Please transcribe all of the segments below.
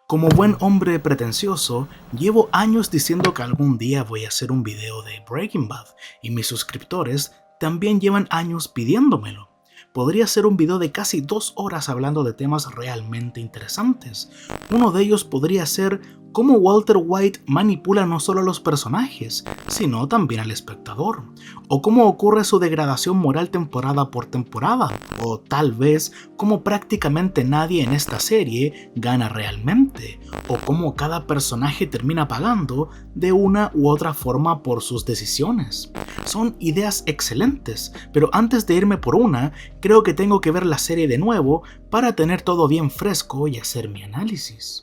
Como buen hombre pretencioso, llevo años diciendo que algún día voy a hacer un video de Breaking Bad y mis suscriptores también llevan años pidiéndomelo. Podría ser un video de casi 2 horas hablando de temas realmente interesantes. Uno de ellos podría ser cómo Walter White manipula no solo a los personajes, sino también al espectador, o cómo ocurre su degradación moral temporada por temporada, o tal vez cómo prácticamente nadie en esta serie gana realmente, o cómo cada personaje termina pagando de una u otra forma por sus decisiones. Son ideas excelentes, pero antes de irme por una, creo que tengo que ver la serie de nuevo para tener todo bien fresco y hacer mi análisis.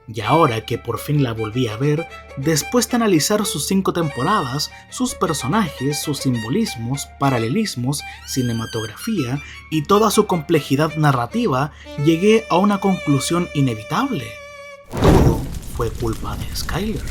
Y ahora que por fin la volví a ver, después de analizar sus 5 temporadas, sus personajes, sus simbolismos, paralelismos, cinematografía y toda su complejidad narrativa, llegué a una conclusión inevitable. Todo fue culpa de Skyler.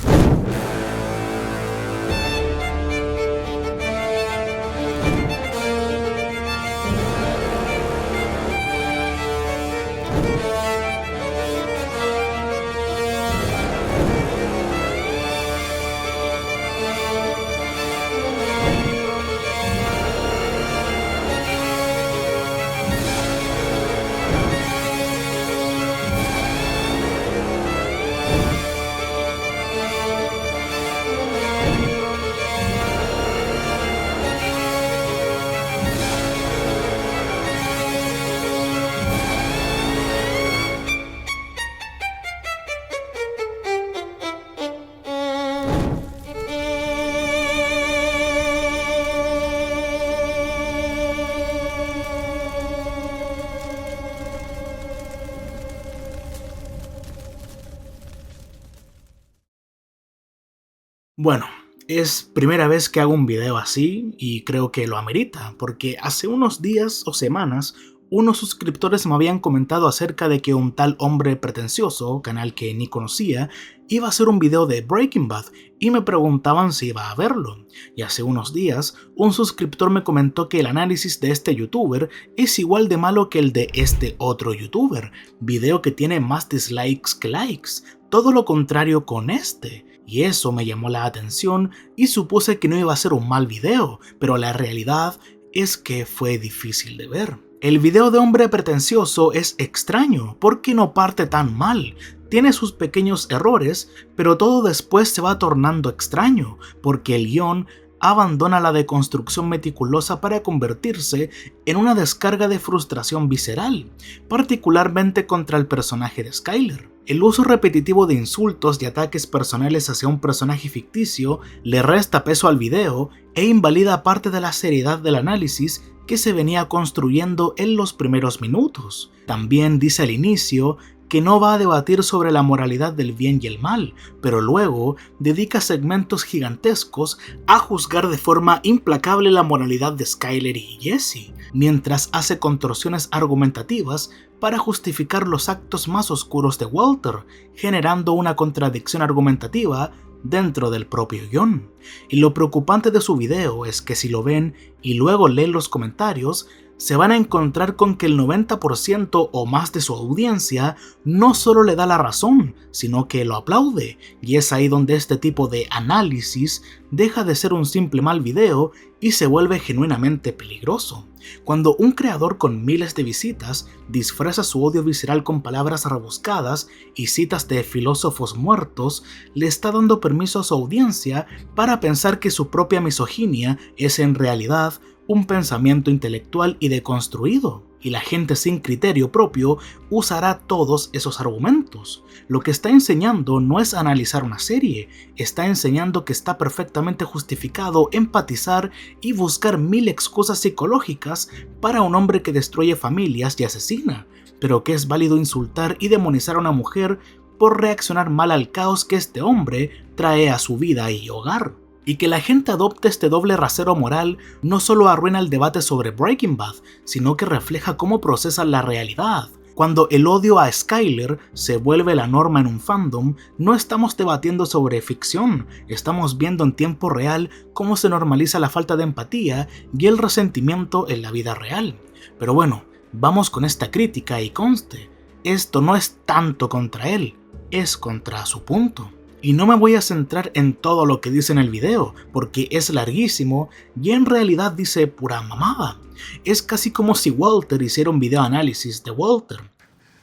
Bueno, es primera vez que hago un video así y creo que lo amerita, porque hace unos días o semanas unos suscriptores me habían comentado acerca de que un tal hombre pretencioso, canal que ni conocía, iba a hacer un video de Breaking Bad y me preguntaban si iba a verlo. Y hace unos días un suscriptor me comentó que el análisis de este youtuber es igual de malo que el de este otro youtuber, video que tiene más dislikes que likes, todo lo contrario con este. Y eso me llamó la atención y supuse que no iba a ser un mal video, pero la realidad es que fue difícil de ver. El video de hombre pretencioso es extraño porque no parte tan mal. Tiene sus pequeños errores, pero todo después se va tornando extraño, porque el guión abandona la deconstrucción meticulosa para convertirse en una descarga de frustración visceral, particularmente contra el personaje de Skyler. El uso repetitivo de insultos y ataques personales hacia un personaje ficticio le resta peso al video e invalida parte de la seriedad del análisis que se venía construyendo en los primeros minutos. También dice al inicio que no va a debatir sobre la moralidad del bien y el mal, pero luego dedica segmentos gigantescos a juzgar de forma implacable la moralidad de Skyler y Jesse, mientras hace contorsiones argumentativas para justificar los actos más oscuros de Walter, generando una contradicción argumentativa dentro del propio guión. Y lo preocupante de su video es que si lo ven y luego leen los comentarios, se van a encontrar con que el 90% o más de su audiencia no solo le da la razón, sino que lo aplaude, y es ahí donde este tipo de análisis deja de ser un simple mal video y se vuelve genuinamente peligroso. Cuando un creador con miles de visitas disfraza su odio visceral con palabras rebuscadas y citas de filósofos muertos, le está dando permiso a su audiencia para pensar que su propia misoginia es en realidad un pensamiento intelectual y deconstruido, y la gente sin criterio propio usará todos esos argumentos. Lo que está enseñando no es analizar una serie, está enseñando que está perfectamente justificado empatizar y buscar 1000 excusas psicológicas para un hombre que destruye familias y asesina, pero que es válido insultar y demonizar a una mujer por reaccionar mal al caos que este hombre trae a su vida y hogar. Y que la gente adopte este doble rasero moral no solo arruina el debate sobre Breaking Bad, sino que refleja cómo procesan la realidad. Cuando el odio a Skyler se vuelve la norma en un fandom, no estamos debatiendo sobre ficción, estamos viendo en tiempo real cómo se normaliza la falta de empatía y el resentimiento en la vida real. Pero bueno, vamos con esta crítica y conste, esto no es tanto contra él, es contra su punto. Y no me voy a centrar en todo lo que dice en el video, porque es larguísimo y en realidad dice pura mamada. Es casi como si Walter hiciera un video análisis de Walter.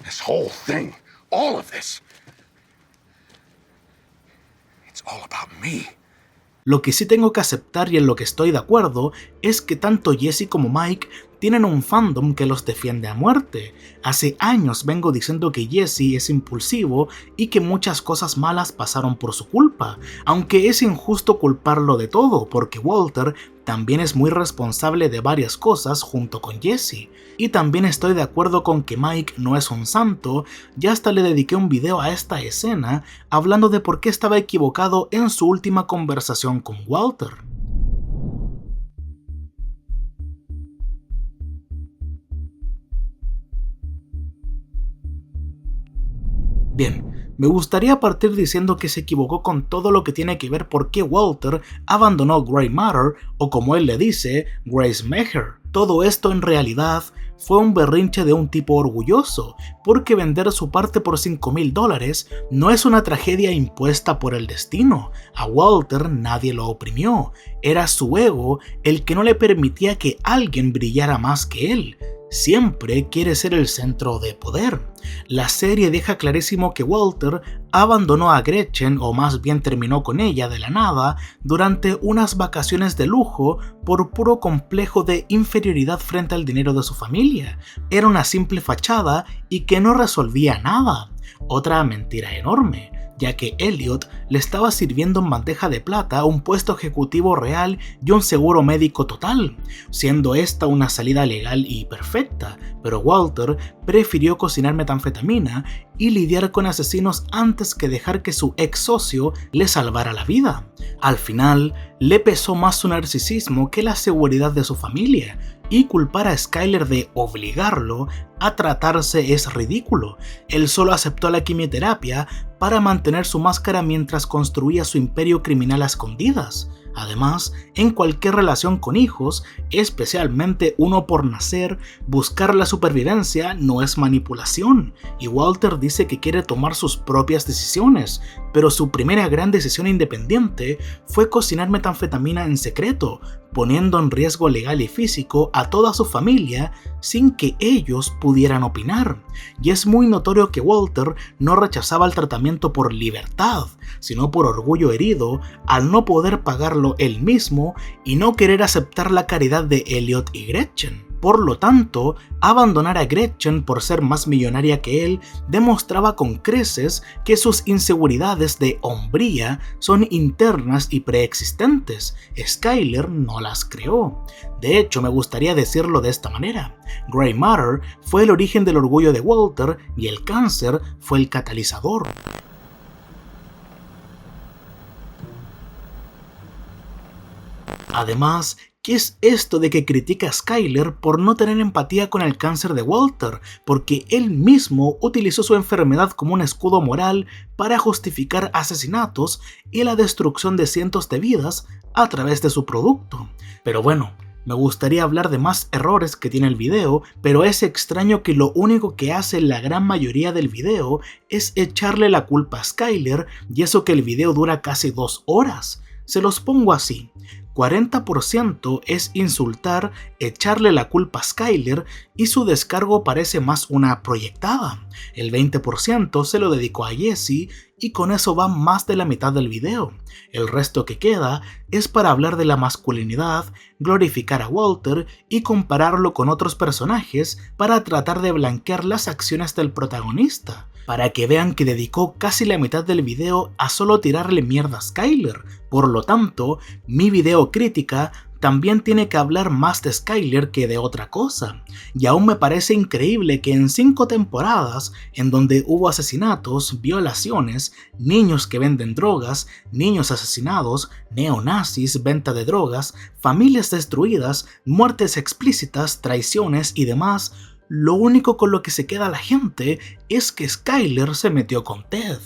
This whole thing, all of this, it's all about me. Lo que sí tengo que aceptar y en lo que estoy de acuerdo es que tanto Jesse como Mike tienen un fandom que los defiende a muerte. Hace años vengo diciendo que Jesse es impulsivo y que muchas cosas malas pasaron por su culpa, aunque es injusto culparlo de todo porque Walter también es muy responsable de varias cosas junto con Jesse. Y también estoy de acuerdo con que Mike no es un santo, y hasta le dediqué un video a esta escena hablando de por qué estaba equivocado en su última conversación con Walter. Bien, me gustaría partir diciendo que se equivocó con todo lo que tiene que ver por qué Walter abandonó Grey Matter, o como él le dice, Graysmere. Todo esto en realidad fue un berrinche de un tipo orgulloso, porque vender su parte por $5,000 no es una tragedia impuesta por el destino. A Walter nadie lo oprimió, era su ego el que no le permitía que alguien brillara más que él. Siempre quiere ser el centro de poder. La serie deja clarísimo que Walter abandonó a Gretchen, o más bien terminó con ella de la nada, durante unas vacaciones de lujo por puro complejo de inferioridad frente al dinero de su familia. Era una simple fachada y que no resolvía nada. Otra mentira enorme, ya que Elliot le estaba sirviendo en bandeja de plata un puesto ejecutivo real y un seguro médico total, siendo esta una salida legal y perfecta, pero Walter prefirió cocinar metanfetamina y lidiar con asesinos antes que dejar que su ex socio le salvara la vida. Al final, le pesó más su narcisismo que la seguridad de su familia, y culpar a Skyler de obligarlo a tratarse es ridículo. Él solo aceptó la quimioterapia para mantener su máscara mientras construía su imperio criminal a escondidas. Además, en cualquier relación con hijos, especialmente uno por nacer, buscar la supervivencia no es manipulación, y Walter dice que quiere tomar sus propias decisiones, pero su primera gran decisión independiente fue cocinar metanfetamina en secreto, poniendo en riesgo legal y físico a toda su familia sin que ellos pudieran opinar. Y es muy notorio que Walter no rechazaba el tratamiento por libertad, sino por orgullo herido al no poder pagarlo él mismo y no querer aceptar la caridad de Elliot y Gretchen. Por lo tanto, abandonar a Gretchen por ser más millonaria que él demostraba con creces que sus inseguridades de hombría son internas y preexistentes. Skyler no las creó. De hecho, me gustaría decirlo de esta manera. Grey Matter fue el origen del orgullo de Walter y el cáncer fue el catalizador. Además, ¿qué es esto de que critica a Skyler por no tener empatía con el cáncer de Walter? Porque él mismo utilizó su enfermedad como un escudo moral para justificar asesinatos y la destrucción de cientos de vidas a través de su producto. Pero bueno, me gustaría hablar de más errores que tiene el video, pero es extraño que lo único que hace la gran mayoría del video es echarle la culpa a Skyler, y eso que el video dura casi 2 horas. Se los pongo así. 40% es insultar, echarle la culpa a Skyler, y su descargo parece más una proyectada. El 20% se lo dedicó a Jesse y con eso va más de la mitad del video. El resto que queda es para hablar de la masculinidad, glorificar a Walter y compararlo con otros personajes para tratar de blanquear las acciones del protagonista, para que vean que dedicó casi la mitad del video a solo tirarle mierda a Skyler. Por lo tanto, mi video crítica también tiene que hablar más de Skyler que de otra cosa. Y aún me parece increíble que en 5 temporadas, en donde hubo asesinatos, violaciones, niños que venden drogas, niños asesinados, neonazis, venta de drogas, familias destruidas, muertes explícitas, traiciones y demás, lo único con lo que se queda la gente es que Skyler se metió con Ted.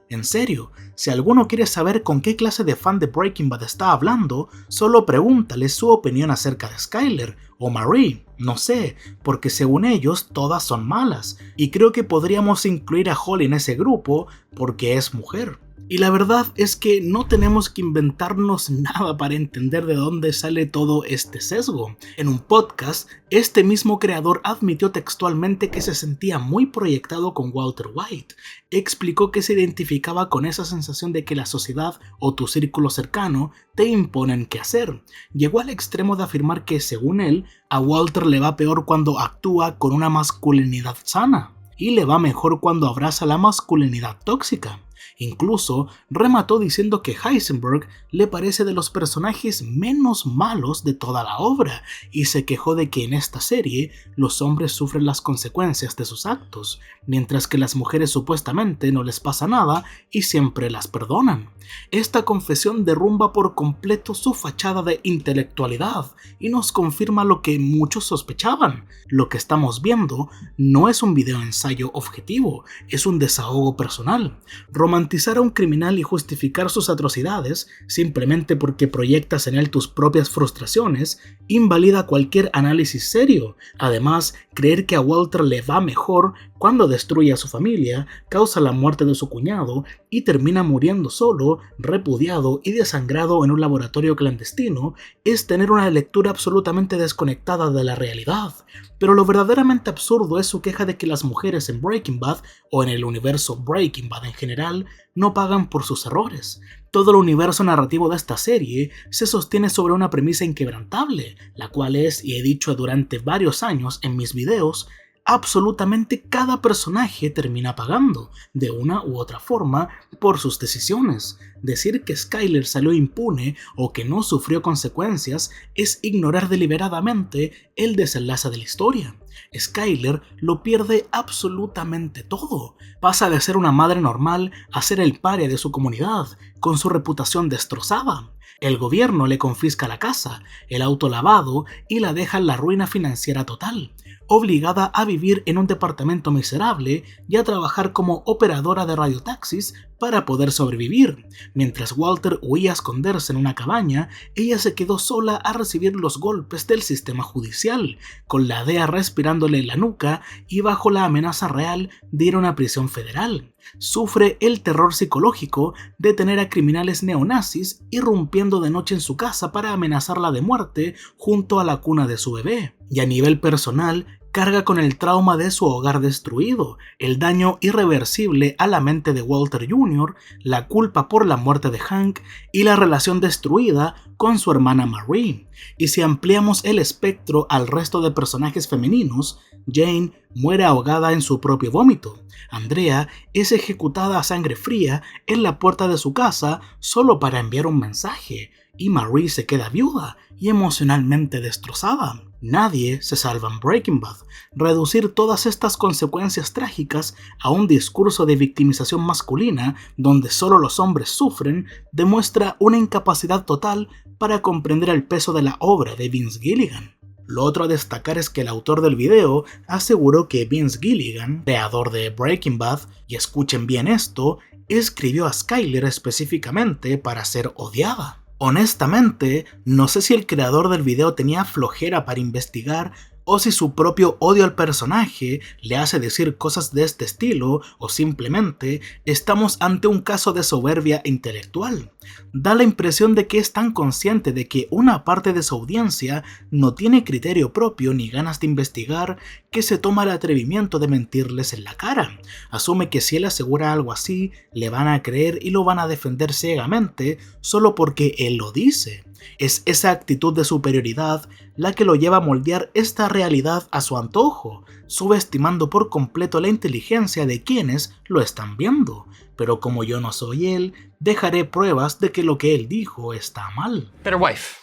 En serio, si alguno quiere saber con qué clase de fan de Breaking Bad está hablando, solo pregúntale su opinión acerca de Skyler o Marie, no sé, porque según ellos todas son malas, y creo que podríamos incluir a Holly en ese grupo porque es mujer. Y la verdad es que no tenemos que inventarnos nada para entender de dónde sale todo este sesgo. En un podcast, este mismo creador admitió textualmente que se sentía muy proyectado con Walter White. Explicó que se identificaba con esa sensación de que la sociedad o tu círculo cercano te imponen qué hacer. Llegó al extremo de afirmar que, según él, a Walter le va peor cuando actúa con una masculinidad sana y le va mejor cuando abraza la masculinidad tóxica. Incluso remató diciendo que Heisenberg le parece de los personajes menos malos de toda la obra y se quejó de que en esta serie los hombres sufren las consecuencias de sus actos, mientras que las mujeres supuestamente no les pasa nada y siempre las perdonan. Esta confesión derrumba por completo su fachada de intelectualidad y nos confirma lo que muchos sospechaban. Lo que estamos viendo no es un video ensayo objetivo, es un desahogo personal. Romantizar a un criminal y justificar sus atrocidades simplemente porque proyectas en él tus propias frustraciones invalida cualquier análisis serio. Además, creer que a Walter le va mejor cuando destruye a su familia, causa la muerte de su cuñado y termina muriendo solo, repudiado y desangrado en un laboratorio clandestino es tener una lectura absolutamente desconectada de la realidad. Pero lo verdaderamente absurdo es su queja de que las mujeres en Breaking Bad, o en el universo Breaking Bad en general, no pagan por sus errores. Todo el universo narrativo de esta serie se sostiene sobre una premisa inquebrantable, la cual es, y he dicho durante varios años en mis videos, absolutamente cada personaje termina pagando, de una u otra forma, por sus decisiones. Decir que Skyler salió impune o que no sufrió consecuencias es ignorar deliberadamente el desenlace de la historia. Skyler lo pierde absolutamente todo. Pasa de ser una madre normal a ser el paria de su comunidad, con su reputación destrozada. El gobierno le confisca la casa, el auto lavado y la deja en la ruina financiera total, obligada a vivir en un departamento miserable y a trabajar como operadora de radiotaxis para poder sobrevivir. Mientras Walter huía a esconderse en una cabaña, ella se quedó sola a recibir los golpes del sistema judicial, con la DEA respirándole en la nuca y bajo la amenaza real de ir a una prisión federal. Sufre el terror psicológico de tener a criminales neonazis irrumpiendo de noche en su casa para amenazarla de muerte junto a la cuna de su bebé. Y a nivel personal, carga con el trauma de su hogar destruido, el daño irreversible a la mente de Walter Jr., la culpa por la muerte de Hank y la relación destruida con su hermana Marie. Y si ampliamos el espectro al resto de personajes femeninos, Jane muere ahogada en su propio vómito. Andrea es ejecutada a sangre fría en la puerta de su casa solo para enviar un mensaje, y Marie se queda viuda y emocionalmente destrozada. Nadie se salva en Breaking Bad. Reducir todas estas consecuencias trágicas a un discurso de victimización masculina donde solo los hombres sufren demuestra una incapacidad total para comprender el peso de la obra de Vince Gilligan. Lo otro a destacar es que el autor del video aseguró que Vince Gilligan, creador de Breaking Bad, y escuchen bien esto, escribió a Skyler específicamente para ser odiada. Honestamente, no sé si el creador del video tenía flojera para investigar o si su propio odio al personaje le hace decir cosas de este estilo o simplemente estamos ante un caso de soberbia intelectual. Da la impresión de que es tan consciente de que una parte de su audiencia no tiene criterio propio ni ganas de investigar que se toma el atrevimiento de mentirles en la cara. Asume que si él asegura algo así, le van a creer y lo van a defender ciegamente solo porque él lo dice. Es esa actitud de superioridad la que lo lleva a moldear esta realidad a su antojo, subestimando por completo la inteligencia de quienes lo están viendo. Pero como yo no soy él, dejaré pruebas de que lo que él dijo está mal. Better wife.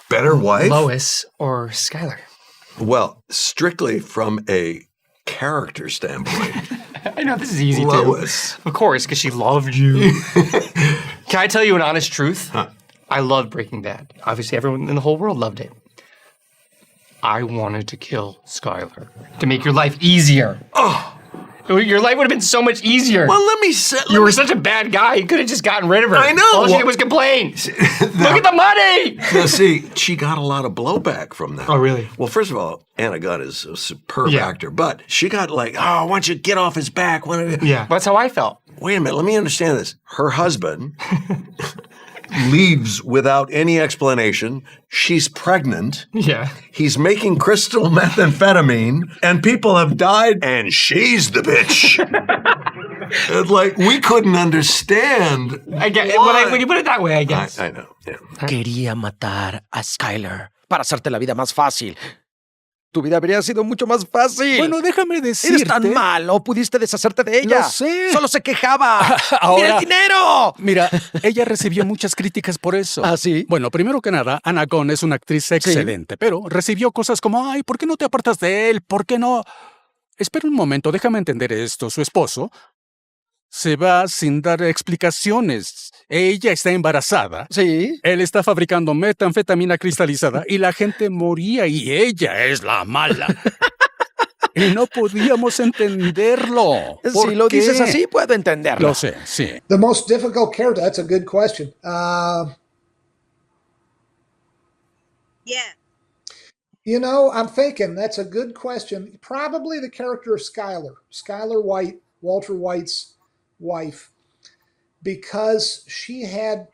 Better wife? Lois or Skyler? Well, strictly from a character standpoint. I know this is easy Lois. too. Of course, because she loved you. Can I tell you an honest truth? Huh. I loved Breaking Bad. Obviously, everyone in the whole world loved it. I wanted to kill Skylar to make your life easier. Oh. Your life would have been so much easier. Well, let me say... You were such a bad guy. You could have just gotten rid of her. I know. All she did was complain. Look at the money! Now, see, she got a lot of blowback from that. Oh, really? Well, first of all, Anna Gunn is a superb actor, but she got like, oh, why don't you get off his back? Yeah. That's how I felt. Wait a minute, let me understand this. Her husband leaves without any explanation. She's pregnant. Yeah. He's making crystal methamphetamine, and people have died, and she's the bitch. It's like, we couldn't understand. I get why. when you put it that way, I guess. I know, yeah. Quería matar a Skylar para hacerte la vida más fácil. Tu vida habría sido mucho más fácil. Bueno, déjame decirte... Eres tan malo, pudiste deshacerte de ella. Lo sé. Solo se quejaba. Ahora- ¡Mira el dinero! Mira, ella recibió muchas críticas por eso. ¿Ah, sí? Bueno, primero que nada, Anna Gunn es una actriz excelente, pero recibió cosas como, ay, ¿por qué no te apartas de él? ¿Por qué no...? Espera un momento, déjame entender esto. Su esposo se va sin dar explicaciones. Ella está embarazada. Sí. Él está fabricando metanfetamina cristalizada y la gente moría y ella es la mala. Y no podíamos entenderlo. ¿Por Si lo qué? dices así, puedo entenderlo. Lo sé, sí. The most difficult character, that's a good question. Yeah. You know, I'm thinking that's a good question. Probably the character of Skylar White, Walter White's wife, because she had,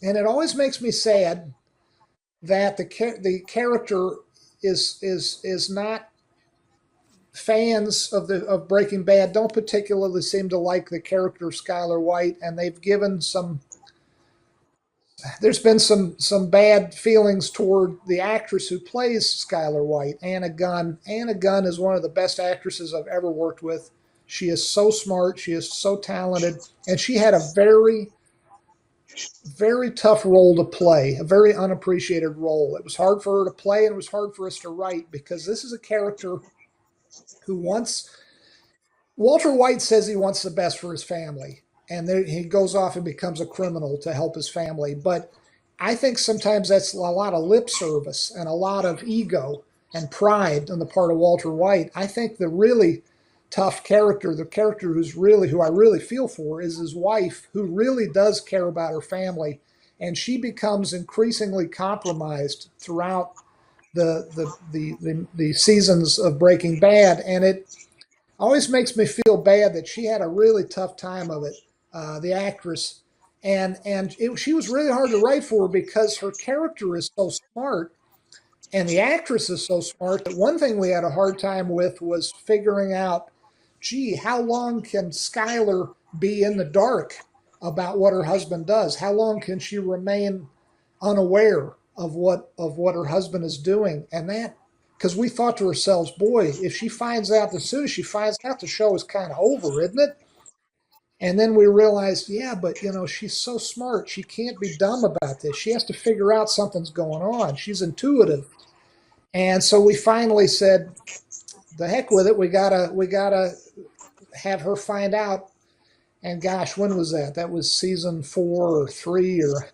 and it always makes me sad that the character is not, fans of Breaking Bad don't particularly seem to like the character of Skylar White, and they've given there's been some bad feelings toward the actress who plays Skylar White, Anna Gunn. Anna Gunn is one of the best actresses I've ever worked with. She is so smart, she is so talented, and she had a very, very tough role to play, a very unappreciated role. It was hard for her to play, and it was hard for us to write, because this is a character who Walter White says he wants the best for his family, and then he goes off and becomes a criminal to help his family. But I think sometimes that's a lot of lip service and a lot of ego and pride on the part of Walter White. I think the really tough character, the character who I really feel for, is his wife, who really does care about her family, and she becomes increasingly compromised throughout the seasons of Breaking Bad, and it always makes me feel bad that she had a really tough time of it, the actress, and she was really hard to write for because her character is so smart, and the actress is so smart that one thing we had a hard time with was figuring out, gee, how long can Skylar be in the dark about what her husband does? How long can she remain unaware of what her husband is doing? And that, because we thought to ourselves, boy, if she finds out, as soon as she finds out, the show is kind of over, isn't it? And then we realized, yeah, but she's so smart, she can't be dumb about this. She has to figure out something's going on. She's intuitive. And so we finally said, the heck with it, we gotta have her find out. And gosh, when was that? That was season 4 or 3, or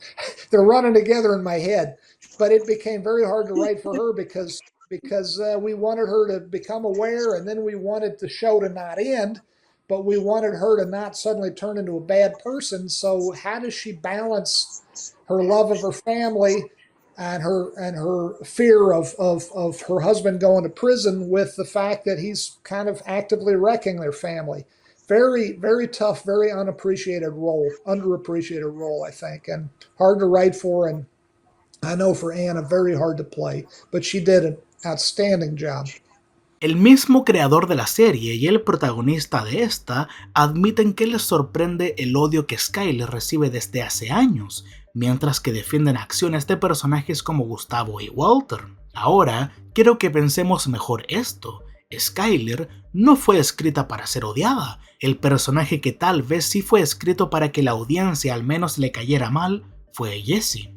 they're running together in my head. But it became very hard to write for her because we wanted her to become aware, and then we wanted the show to not end, but we wanted her to not suddenly turn into a bad person. So how does she balance her love of her family and her fear of her husband going to prison with the fact that he's kind of actively wrecking their family? Very, very tough, very underappreciated role, I think, and hard to write for, and I know for Anna, very hard to play, but she did an outstanding job. El mismo creador de la serie y el protagonista de esta admiten que les sorprende el odio que Skyler recibe desde hace años, mientras que defienden acciones de personajes como Gustavo y Walter. Ahora, quiero que pensemos mejor esto. Skyler no fue escrita para ser odiada. El personaje que tal vez sí fue escrito para que la audiencia al menos le cayera mal fue Jesse.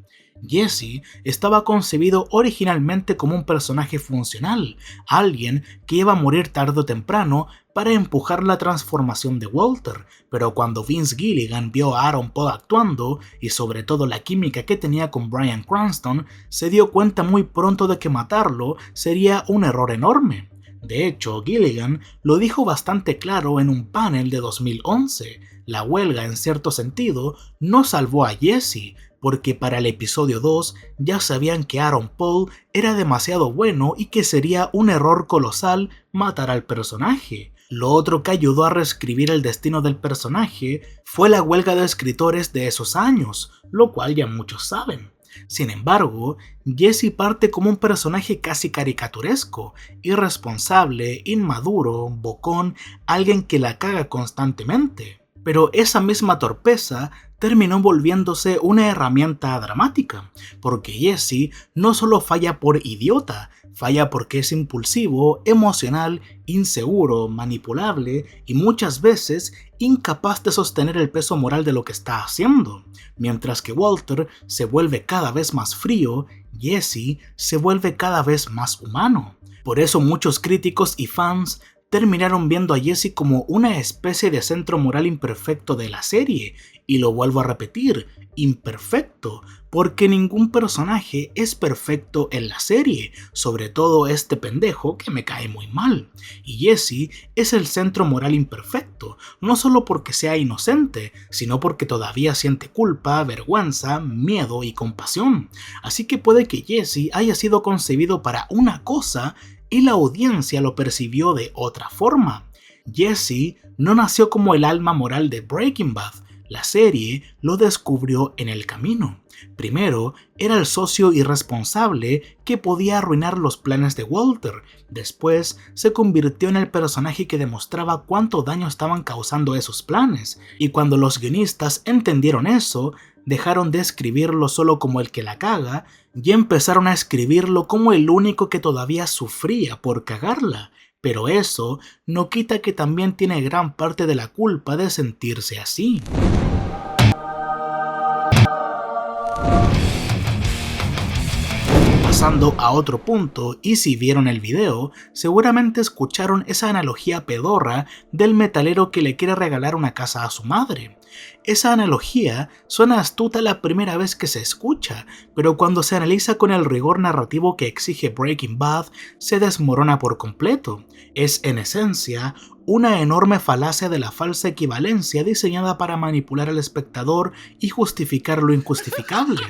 Jesse estaba concebido originalmente como un personaje funcional, alguien que iba a morir tarde o temprano, para empujar la transformación de Walter, pero cuando Vince Gilligan vio a Aaron Paul actuando y sobre todo la química que tenía con Bryan Cranston, se dio cuenta muy pronto de que matarlo sería un error enorme. De hecho, Gilligan lo dijo bastante claro en un panel de 2011. La huelga, en cierto sentido, no salvó a Jesse, porque para el episodio 2 ya sabían que Aaron Paul era demasiado bueno y que sería un error colosal matar al personaje. Lo otro que ayudó a reescribir el destino del personaje fue la huelga de escritores de esos años, lo cual ya muchos saben. Sin embargo, Jesse parte como un personaje casi caricaturesco, irresponsable, inmaduro, bocón, alguien que la caga constantemente. Pero esa misma torpeza terminó volviéndose una herramienta dramática, porque Jesse no solo falla por idiota, falla porque es impulsivo, emocional, inseguro, manipulable y muchas veces incapaz de sostener el peso moral de lo que está haciendo. Mientras que Walter se vuelve cada vez más frío, Jesse se vuelve cada vez más humano. Por eso muchos críticos y fans terminaron viendo a Jesse como una especie de centro moral imperfecto de la serie, y lo vuelvo a repetir, imperfecto, porque ningún personaje es perfecto en la serie, sobre todo este pendejo que me cae muy mal. Y Jesse es el centro moral imperfecto, no solo porque sea inocente, sino porque todavía siente culpa, vergüenza, miedo y compasión. Así que puede que Jesse haya sido concebido para una cosa y la audiencia lo percibió de otra forma. Jesse no nació como el alma moral de Breaking Bad, la serie lo descubrió en el camino. Primero, era el socio irresponsable que podía arruinar los planes de Walter. Después, se convirtió en el personaje que demostraba cuánto daño estaban causando esos planes. Y cuando los guionistas entendieron eso, dejaron de escribirlo solo como el que la caga y empezaron a escribirlo como el único que todavía sufría por cagarla. Pero eso no quita que también tiene gran parte de la culpa de sentirse así. Pasando a otro punto, y si vieron el video, seguramente escucharon esa analogía pedorra del metalero que le quiere regalar una casa a su madre. Esa analogía suena astuta la primera vez que se escucha, pero cuando se analiza con el rigor narrativo que exige Breaking Bad, se desmorona por completo. Es, en esencia, una enorme falacia de la falsa equivalencia diseñada para manipular al espectador y justificar lo injustificable.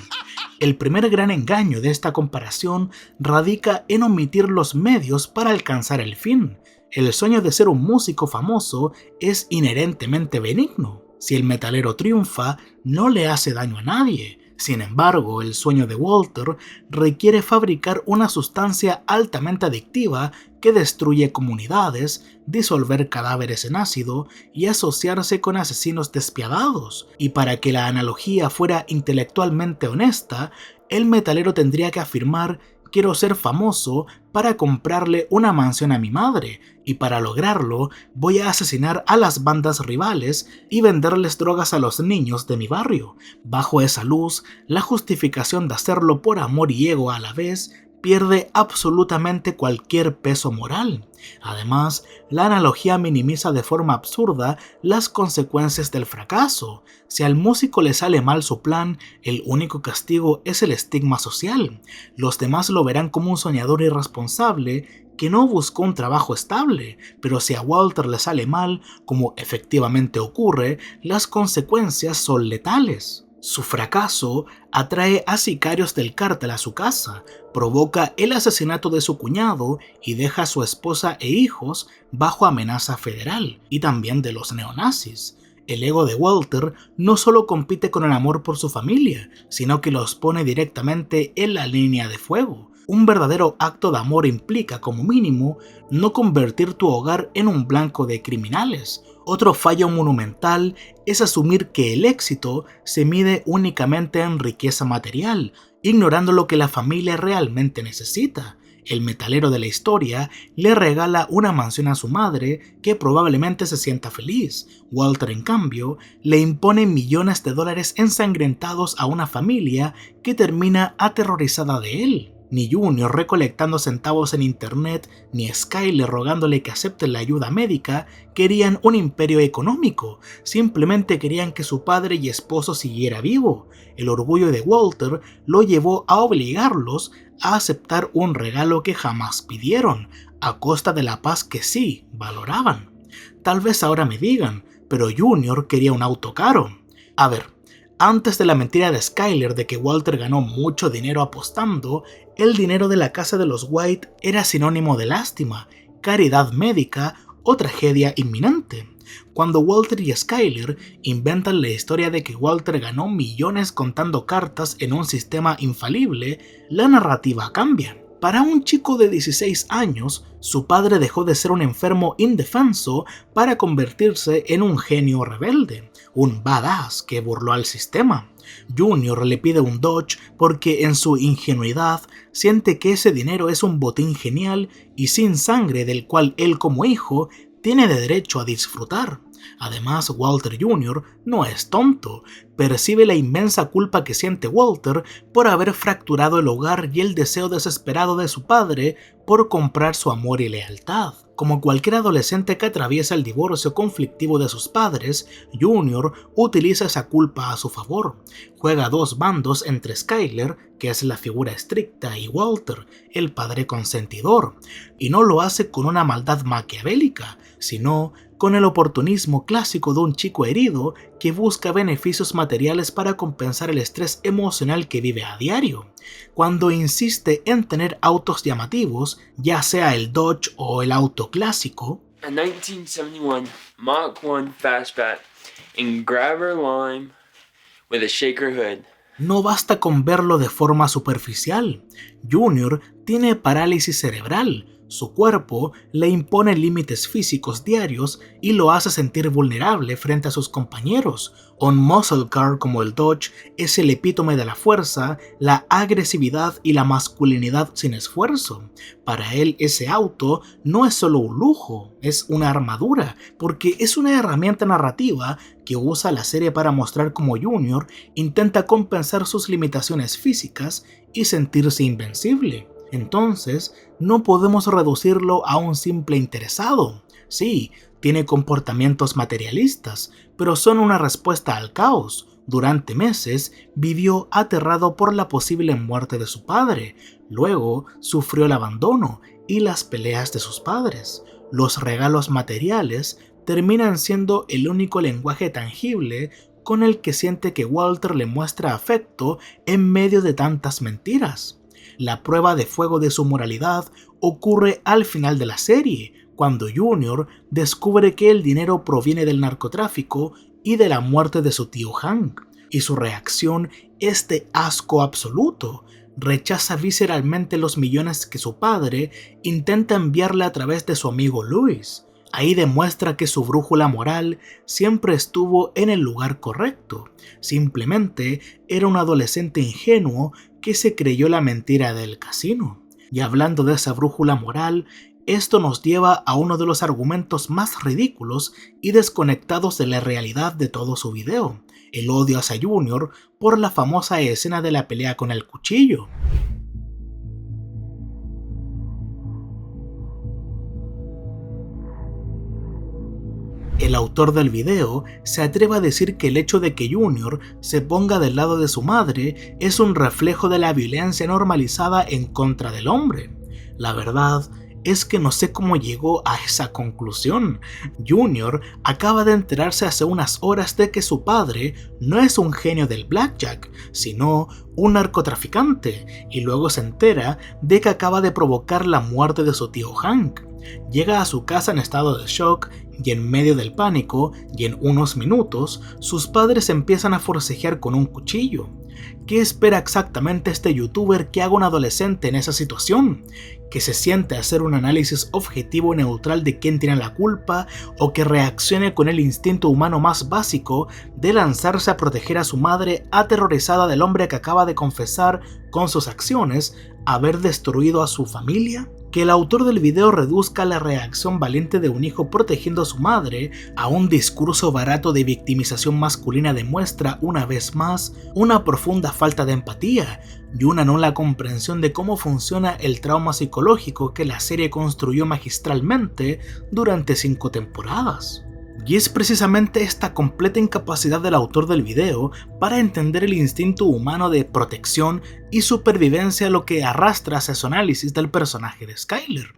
El primer gran engaño de esta comparación radica en omitir los medios para alcanzar el fin. El sueño de ser un músico famoso es inherentemente benigno. Si el metalero triunfa, no le hace daño a nadie. Sin embargo, el sueño de Walter requiere fabricar una sustancia altamente adictiva que destruye comunidades, disolver cadáveres en ácido y asociarse con asesinos despiadados. Y para que la analogía fuera intelectualmente honesta, el metalero tendría que afirmar: quiero ser famoso para comprarle una mansión a mi madre, y para lograrlo voy a asesinar a las bandas rivales y venderles drogas a los niños de mi barrio. Bajo esa luz, la justificación de hacerlo por amor y ego a la vez pierde absolutamente cualquier peso moral. Además, la analogía minimiza de forma absurda las consecuencias del fracaso. Si al músico le sale mal su plan, el único castigo es el estigma social. Los demás lo verán como un soñador irresponsable que no buscó un trabajo estable, pero si a Walter le sale mal, como efectivamente ocurre, las consecuencias son letales. Su fracaso atrae a sicarios del cártel a su casa, provoca el asesinato de su cuñado y deja a su esposa e hijos bajo amenaza federal y también de los neonazis. El ego de Walter no solo compite con el amor por su familia, sino que los pone directamente en la línea de fuego. Un verdadero acto de amor implica, como mínimo, no convertir tu hogar en un blanco de criminales. Otro fallo monumental es asumir que el éxito se mide únicamente en riqueza material, ignorando lo que la familia realmente necesita. El metalero de la historia le regala una mansión a su madre que probablemente se sienta feliz. Walter, en cambio, le impone millones de dólares ensangrentados a una familia que termina aterrorizada de él. Ni Junior recolectando centavos en internet, ni Skyler rogándole que acepte la ayuda médica querían un imperio económico, simplemente querían que su padre y esposo siguiera vivo. El orgullo de Walter lo llevó a obligarlos a aceptar un regalo que jamás pidieron, a costa de la paz que sí valoraban. Tal vez ahora me digan, pero Junior quería un auto caro. A ver, antes de la mentira de Skyler de que Walter ganó mucho dinero apostando, el dinero de la casa de los White era sinónimo de lástima, caridad médica o tragedia inminente. Cuando Walter y Skyler inventan la historia de que Walter ganó millones contando cartas en un sistema infalible, la narrativa cambia. Para un chico de 16 años, su padre dejó de ser un enfermo indefenso para convertirse en un genio rebelde, un badass que burló al sistema. Junior le pide un Dodge porque en su ingenuidad siente que ese dinero es un botín genial y sin sangre del cual él como hijo tiene derecho a disfrutar. Además, Walter Jr. no es tonto, percibe la inmensa culpa que siente Walter por haber fracturado el hogar y el deseo desesperado de su padre por comprar su amor y lealtad. Como cualquier adolescente que atraviesa el divorcio conflictivo de sus padres, Junior utiliza esa culpa a su favor. Juega a dos bandos entre Skyler, que es la figura estricta, y Walter, el padre consentidor, y no lo hace con una maldad maquiavélica, sino con el oportunismo clásico de un chico herido que busca beneficios materiales para compensar el estrés emocional que vive a diario. Cuando insiste en tener autos llamativos, ya sea el Dodge o el auto clásico, A 1971 Mach 1 Fastback in Grabber Lime with a shaker hood. no basta con verlo de forma superficial. Junior tiene parálisis cerebral. Su cuerpo le impone límites físicos diarios y lo hace sentir vulnerable frente a sus compañeros. Un muscle car como el Dodge es el epítome de la fuerza, la agresividad y la masculinidad sin esfuerzo. Para él ese auto no es solo un lujo, es una armadura, porque es una herramienta narrativa que usa la serie para mostrar cómo Junior intenta compensar sus limitaciones físicas y sentirse invencible. Entonces, no podemos reducirlo a un simple interesado. Sí, tiene comportamientos materialistas, pero son una respuesta al caos. Durante meses vivió aterrado por la posible muerte de su padre. Luego sufrió el abandono y las peleas de sus padres. Los regalos materiales terminan siendo el único lenguaje tangible con el que siente que Walter le muestra afecto en medio de tantas mentiras. La prueba de fuego de su moralidad ocurre al final de la serie, cuando Junior descubre que el dinero proviene del narcotráfico y de la muerte de su tío Hank, y su reacción es de asco absoluto. Rechaza visceralmente los millones que su padre intenta enviarle a través de su amigo Louis. Ahí demuestra que su brújula moral siempre estuvo en el lugar correcto. Simplemente era un adolescente ingenuo que se creyó la mentira del casino. Y hablando de esa brújula moral, esto nos lleva a uno de los argumentos más ridículos y desconectados de la realidad de todo su video: el odio hacia Junior por la famosa escena de la pelea con el cuchillo. El autor del video se atreve a decir que el hecho de que Junior se ponga del lado de su madre es un reflejo de la violencia normalizada en contra del hombre. La verdad es que no sé cómo llegó a esa conclusión. Junior acaba de enterarse hace unas horas de que su padre no es un genio del blackjack, sino un narcotraficante, y luego se entera de que acaba de provocar la muerte de su tío Hank. Llega a su casa en estado de shock y en medio del pánico, y en unos minutos sus padres empiezan a forcejear con un cuchillo. ¿Qué espera exactamente este youtuber que haga un adolescente en esa situación? ¿Que se siente a hacer un análisis objetivo y neutral de quién tiene la culpa, o que reaccione con el instinto humano más básico de lanzarse a proteger a su madre aterrorizada del hombre que acaba de confesar con sus acciones haber destruido a su familia? Que el autor del video reduzca la reacción valiente de un hijo protegiendo a su madre a un discurso barato de victimización masculina demuestra una vez más una profunda falta de empatía y una nula comprensión de cómo funciona el trauma psicológico que la serie construyó magistralmente durante 5 temporadas. Y es precisamente esta completa incapacidad del autor del video para entender el instinto humano de protección y supervivencia lo que arrastra hacia su análisis del personaje de Skyler.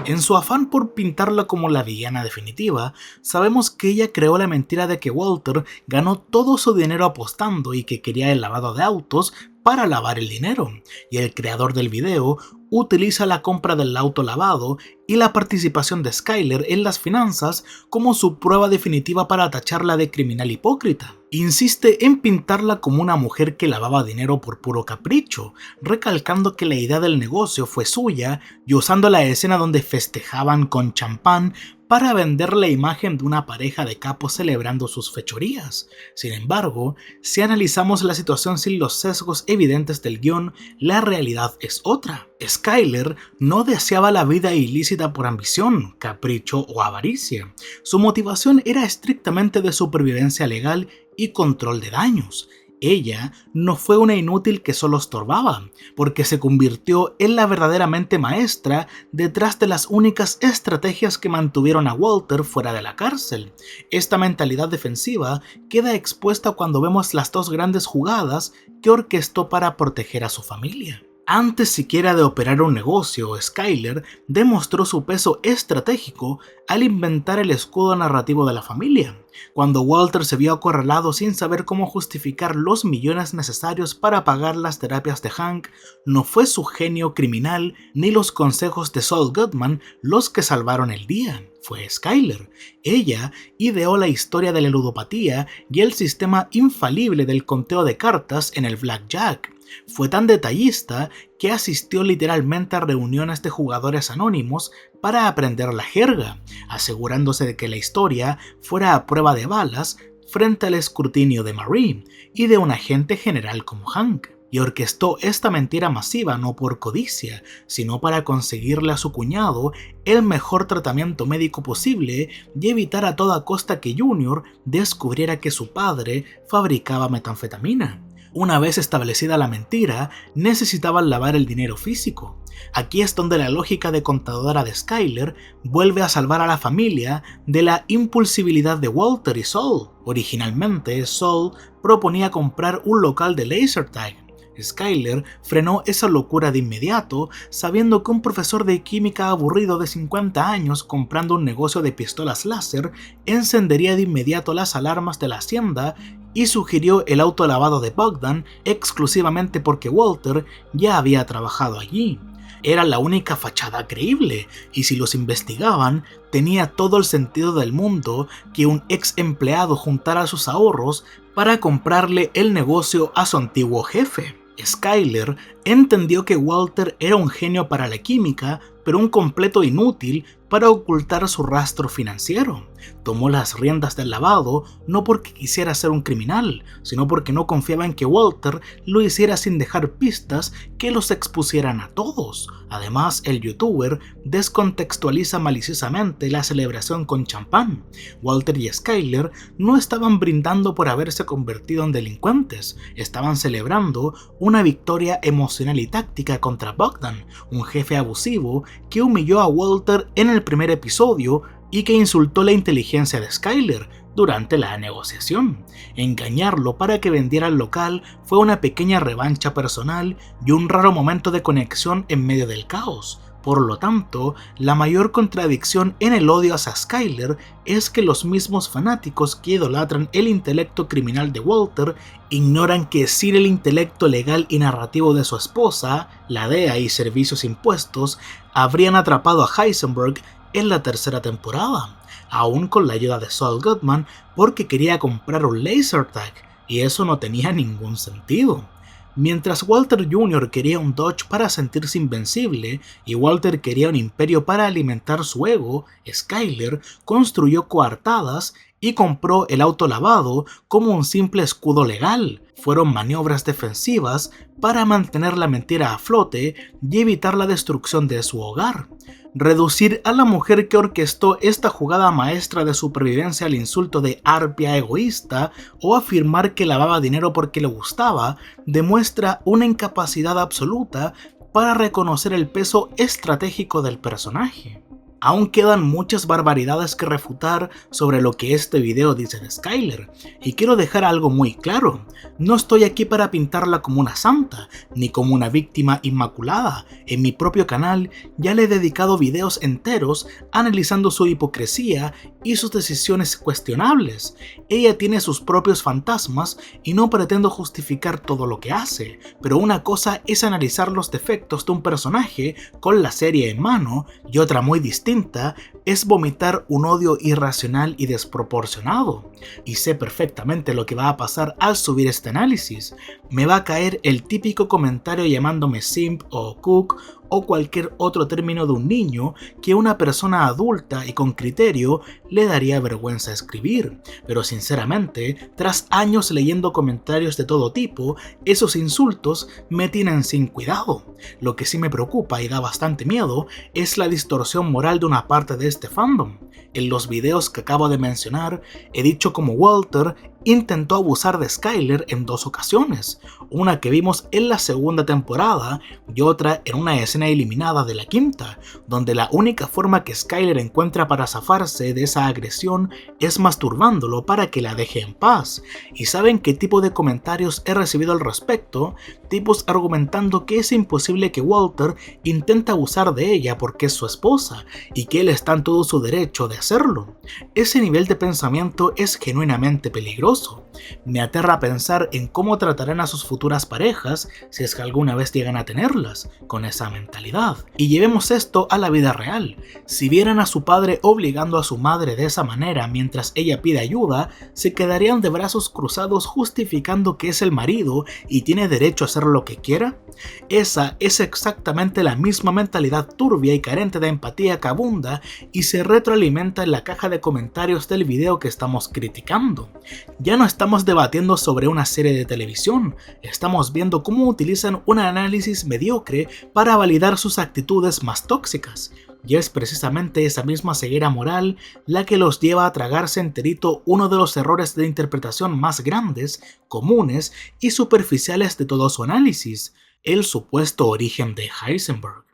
En su afán por pintarla como la villana definitiva, sabemos que ella creó la mentira de que Walter ganó todo su dinero apostando y que quería el lavado de autos para lavar el dinero, y el creador del video utiliza la compra del auto lavado y la participación de Skyler en las finanzas como su prueba definitiva para tacharla de criminal hipócrita. Insiste en pintarla como una mujer que lavaba dinero por puro capricho, recalcando que la idea del negocio fue suya y usando la escena donde festejaban con champán para vender la imagen de una pareja de capos celebrando sus fechorías. Sin embargo, si analizamos la situación sin los sesgos evidentes del guión, la realidad es otra. Skyler no deseaba la vida ilícita por ambición, capricho o avaricia. Su motivación era estrictamente de supervivencia legal y control de daños. Ella no fue una inútil que solo estorbaba, porque se convirtió en la verdaderamente maestra detrás de las únicas estrategias que mantuvieron a Walter fuera de la cárcel. Esta mentalidad defensiva queda expuesta cuando vemos las 2 grandes jugadas que orquestó para proteger a su familia. Antes siquiera de operar un negocio, Skyler demostró su peso estratégico al inventar el escudo narrativo de la familia. Cuando Walter se vio acorralado sin saber cómo justificar los millones necesarios para pagar las terapias de Hank, no fue su genio criminal ni los consejos de Saul Goodman los que salvaron el día. Fue Skyler. Ella ideó la historia de la ludopatía y el sistema infalible del conteo de cartas en el blackjack. Fue tan detallista que asistió literalmente a reuniones de jugadores anónimos para aprender la jerga, asegurándose de que la historia fuera a prueba de balas frente al escrutinio de Marie y de un agente general como Hank. Y orquestó esta mentira masiva no por codicia, sino para conseguirle a su cuñado el mejor tratamiento médico posible y evitar a toda costa que Junior descubriera que su padre fabricaba metanfetamina. Una vez establecida la mentira, necesitaban lavar el dinero físico. Aquí es donde la lógica de contadora de Skyler vuelve a salvar a la familia de la impulsibilidad de Walter y Saul. Originalmente, Saul proponía comprar un local de laser tag. Skyler frenó esa locura de inmediato, sabiendo que un profesor de química aburrido de 50 años comprando un negocio de pistolas láser encendería de inmediato las alarmas de la hacienda y sugirió el auto lavado de Bogdan exclusivamente porque Walter ya había trabajado allí. Era la única fachada creíble, y si los investigaban, tenía todo el sentido del mundo que un ex empleado juntara sus ahorros para comprarle el negocio a su antiguo jefe. Skyler entendió que Walter era un genio para la química, pero un completo inútil para ocultar su rastro financiero. Tomó las riendas del lavado no porque quisiera ser un criminal, sino porque no confiaba en que Walter lo hiciera sin dejar pistas que los expusieran a todos. Además, el youtuber descontextualiza maliciosamente la celebración con champán. Walter y Skyler no estaban brindando por haberse convertido en delincuentes, estaban celebrando una victoria emocional y táctica contra Bogdan, un jefe abusivo que humilló a Walter en el primer episodio y que insultó la inteligencia de Skyler durante la negociación. Engañarlo para que vendiera el local fue una pequeña revancha personal y un raro momento de conexión en medio del caos. Por lo tanto, la mayor contradicción en el odio hacia Skyler es que los mismos fanáticos que idolatran el intelecto criminal de Walter ignoran que sin el intelecto legal y narrativo de su esposa, la DEA y servicios impuestos, habrían atrapado a Heisenberg en la 3ª temporada, aún con la ayuda de Saul Goodman porque quería comprar un laser tag, y eso no tenía ningún sentido. Mientras Walter Jr. quería un Dodge para sentirse invencible y Walter quería un imperio para alimentar su ego, Skyler construyó coartadas y compró el auto lavado como un simple escudo legal. Fueron maniobras defensivas para mantener la mentira a flote y evitar la destrucción de su hogar. Reducir a la mujer que orquestó esta jugada maestra de supervivencia al insulto de arpia egoísta o afirmar que lavaba dinero porque le gustaba demuestra una incapacidad absoluta para reconocer el peso estratégico del personaje. Aún quedan muchas barbaridades que refutar sobre lo que este video dice de Skyler, y quiero dejar algo muy claro: no estoy aquí para pintarla como una santa, ni como una víctima inmaculada. En mi propio canal ya le he dedicado videos enteros analizando su hipocresía y sus decisiones cuestionables. Ella tiene sus propios fantasmas y no pretendo justificar todo lo que hace, pero una cosa es analizar los defectos de un personaje con la serie en mano y otra muy distinta es vomitar un odio irracional y desproporcionado. Y sé perfectamente lo que va a pasar al subir este análisis. Me va a caer el típico comentario llamándome simp o cook o cualquier otro término de un niño que una persona adulta y con criterio le daría vergüenza escribir. Pero sinceramente, tras años leyendo comentarios de todo tipo, esos insultos me tienen sin cuidado. Lo que sí me preocupa y da bastante miedo es la distorsión moral de una parte de este fandom. En los videos que acabo de mencionar, he dicho como Walter intentó abusar de Skyler en 2 ocasiones, una que vimos en la segunda temporada y otra en una escena eliminada de la quinta, donde la única forma que Skyler encuentra para zafarse de esa agresión es masturbándolo para que la deje en paz. ¿Y saben qué tipo de comentarios he recibido al respecto? Tipos argumentando que es imposible que Walter intente abusar de ella porque es su esposa y que él está en todo su derecho de hacerlo. Ese nivel de pensamiento es genuinamente peligroso. Me aterra pensar en cómo tratarán a sus futuras parejas si es que alguna vez llegan a tenerlas con esa mentalidad. Y llevemos esto a la vida real. Si vieran a su padre obligando a su madre de esa manera mientras ella pide ayuda, se quedarían de brazos cruzados justificando que es el marido y tiene derecho a hacer lo que quiera. Esa es exactamente la misma mentalidad turbia y carente de empatía que abunda y se retroalimenta en la caja de comentarios del video que estamos criticando. Ya no estamos debatiendo sobre una serie de televisión, estamos viendo cómo utilizan un análisis mediocre para validar sus actitudes más tóxicas. Y es precisamente esa misma ceguera moral la que los lleva a tragarse enterito uno de los errores de interpretación más grandes, comunes y superficiales de todo su análisis: el supuesto origen de Heisenberg.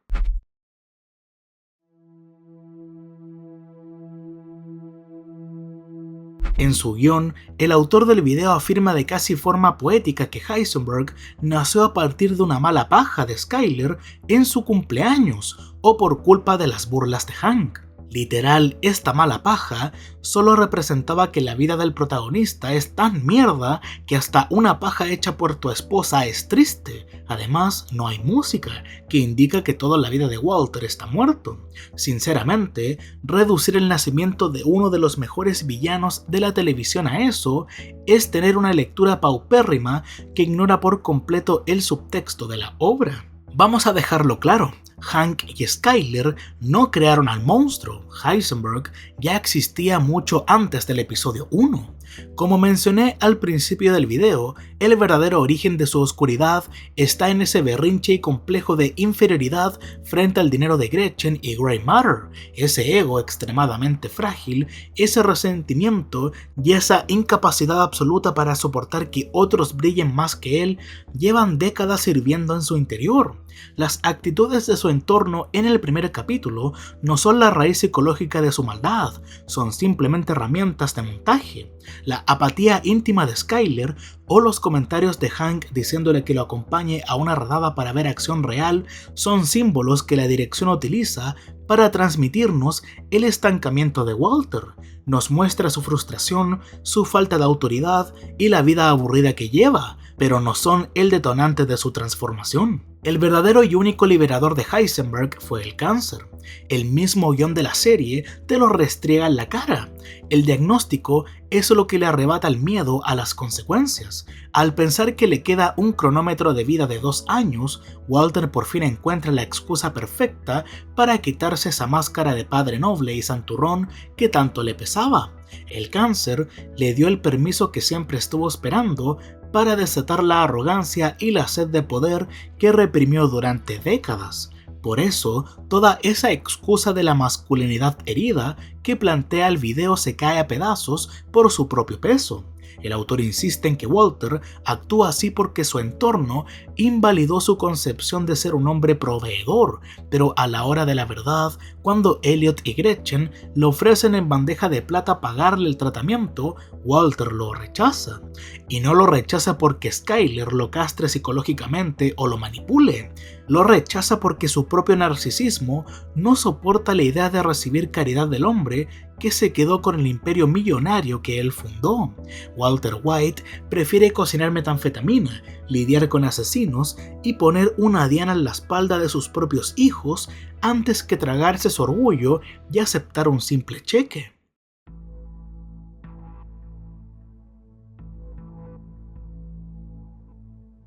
En su guión, el autor del video afirma de casi forma poética que Heisenberg nació a partir de una mala paja de Skyler en su cumpleaños o por culpa de las burlas de Hank. Literal, esta mala paja solo representaba que la vida del protagonista es tan mierda que hasta una paja hecha por tu esposa es triste. Además, no hay música, que indica que toda la vida de Walter está muerto. Sinceramente, reducir el nacimiento de uno de los mejores villanos de la televisión a eso es tener una lectura paupérrima que ignora por completo el subtexto de la obra. Vamos a dejarlo claro. Hank y Skyler no crearon al monstruo. Heisenberg ya existía mucho antes del episodio 1. Como mencioné al principio del video, el verdadero origen de su oscuridad está en ese berrinche y complejo de inferioridad frente al dinero de Gretchen y Grey Matter, ese ego extremadamente frágil, ese resentimiento y esa incapacidad absoluta para soportar que otros brillen más que él llevan décadas sirviendo en su interior. Las actitudes de su entorno en el primer capítulo no son la raíz psicológica de su maldad, son simplemente herramientas de montaje. La apatía íntima de Skyler o los comentarios de Hank diciéndole que lo acompañe a una redada para ver acción real son símbolos que la dirección utiliza para transmitirnos el estancamiento de Walter. Nos muestra su frustración, su falta de autoridad y la vida aburrida que lleva, pero no son el detonante de su transformación. El verdadero y único liberador de Heisenberg fue el cáncer. El mismo guión de la serie te lo restriega en la cara. El diagnóstico es lo que le arrebata el miedo a las consecuencias. Al pensar que le queda un cronómetro de vida de 2 años, Walter por fin encuentra la excusa perfecta para quitarse esa máscara de padre noble y santurrón que tanto le pesaba. El cáncer le dio el permiso que siempre estuvo esperando para desatar la arrogancia y la sed de poder que reprimió durante décadas. Por eso, toda esa excusa de la masculinidad herida que plantea el video se cae a pedazos por su propio peso. El autor insiste en que Walter actúa así porque su entorno invalidó su concepción de ser un hombre proveedor, pero a la hora de la verdad, cuando Elliot y Gretchen le ofrecen en bandeja de plata pagarle el tratamiento, Walter lo rechaza. Y no lo rechaza porque Skyler lo castre psicológicamente o lo manipule. Lo rechaza porque su propio narcisismo no soporta la idea de recibir caridad del hombre que se quedó con el imperio millonario que él fundó. Walter White prefiere cocinar metanfetamina, lidiar con asesinos y poner una diana en la espalda de sus propios hijos antes que tragarse su orgullo y aceptar un simple cheque.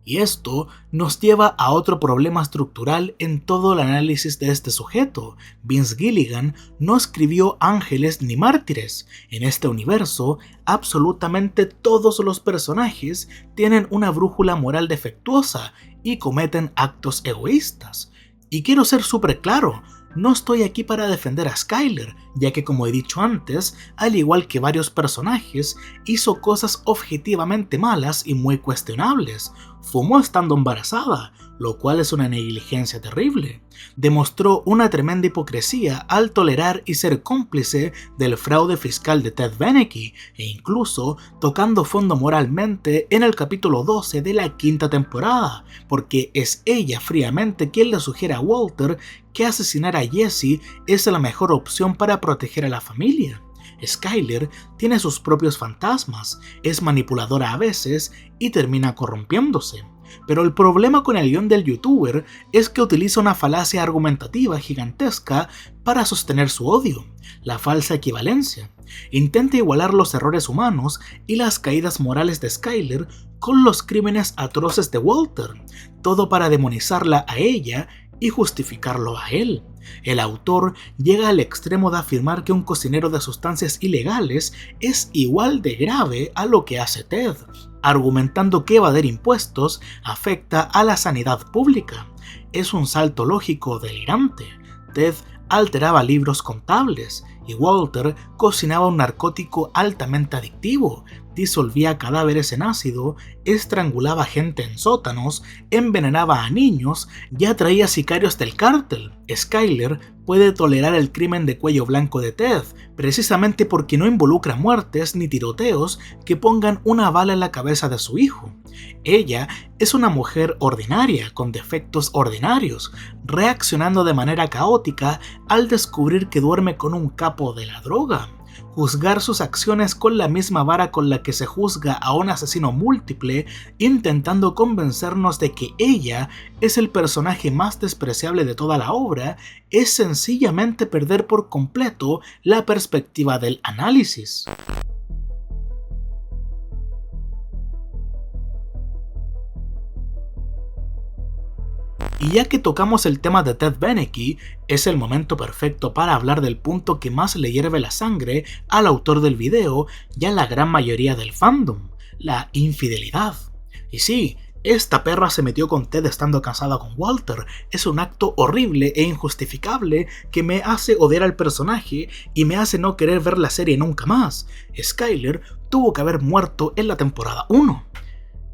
Y esto nos lleva a otro problema estructural en todo el análisis de este sujeto. Vince Gilligan no escribió ángeles ni mártires. En este universo, absolutamente todos los personajes tienen una brújula moral defectuosa y cometen actos egoístas. Y quiero ser súper claro, no estoy aquí para defender a Skyler, ya que como he dicho antes, al igual que varios personajes, hizo cosas objetivamente malas y muy cuestionables. Fumó estando embarazada, lo cual es una negligencia terrible. Demostró una tremenda hipocresía al tolerar y ser cómplice del fraude fiscal de Ted Beneke, e incluso tocando fondo moralmente en el capítulo 12 de la 5ª temporada, porque es ella fríamente quien le sugiere a Walter que asesinar a Jesse es la mejor opción para proteger a la familia. Skyler tiene sus propios fantasmas, es manipuladora a veces y termina corrompiéndose. Pero el problema con el guión del youtuber es que utiliza una falacia argumentativa gigantesca para sostener su odio, la falsa equivalencia. Intenta igualar los errores humanos y las caídas morales de Skyler con los crímenes atroces de Walter, todo para demonizarla a ella y justificarlo a él. El autor llega al extremo de afirmar que un cocinero de sustancias ilegales es igual de grave a lo que hace Ted, argumentando que evadir impuestos afecta a la sanidad pública. Es un salto lógico delirante. Ted alteraba libros contables y Walter cocinaba un narcótico altamente adictivo, disolvía cadáveres en ácido, estrangulaba gente en sótanos, envenenaba a niños y atraía sicarios del cártel. Skyler puede tolerar el crimen de cuello blanco de Ted, precisamente porque no involucra muertes ni tiroteos que pongan una bala en la cabeza de su hijo. Ella es una mujer ordinaria, con defectos ordinarios, reaccionando de manera caótica al descubrir que duerme con un capo de la droga. Juzgar sus acciones con la misma vara con la que se juzga a un asesino múltiple, intentando convencernos de que ella es el personaje más despreciable de toda la obra, es sencillamente perder por completo la perspectiva del análisis. Y ya que tocamos el tema de Ted Beneke, es el momento perfecto para hablar del punto que más le hierve la sangre al autor del video y a la gran mayoría del fandom: la infidelidad. Y sí, esta perra se metió con Ted estando casada con Walter. Es un acto horrible e injustificable que me hace odiar al personaje y me hace no querer ver la serie nunca más. Skyler tuvo que haber muerto en la temporada 1.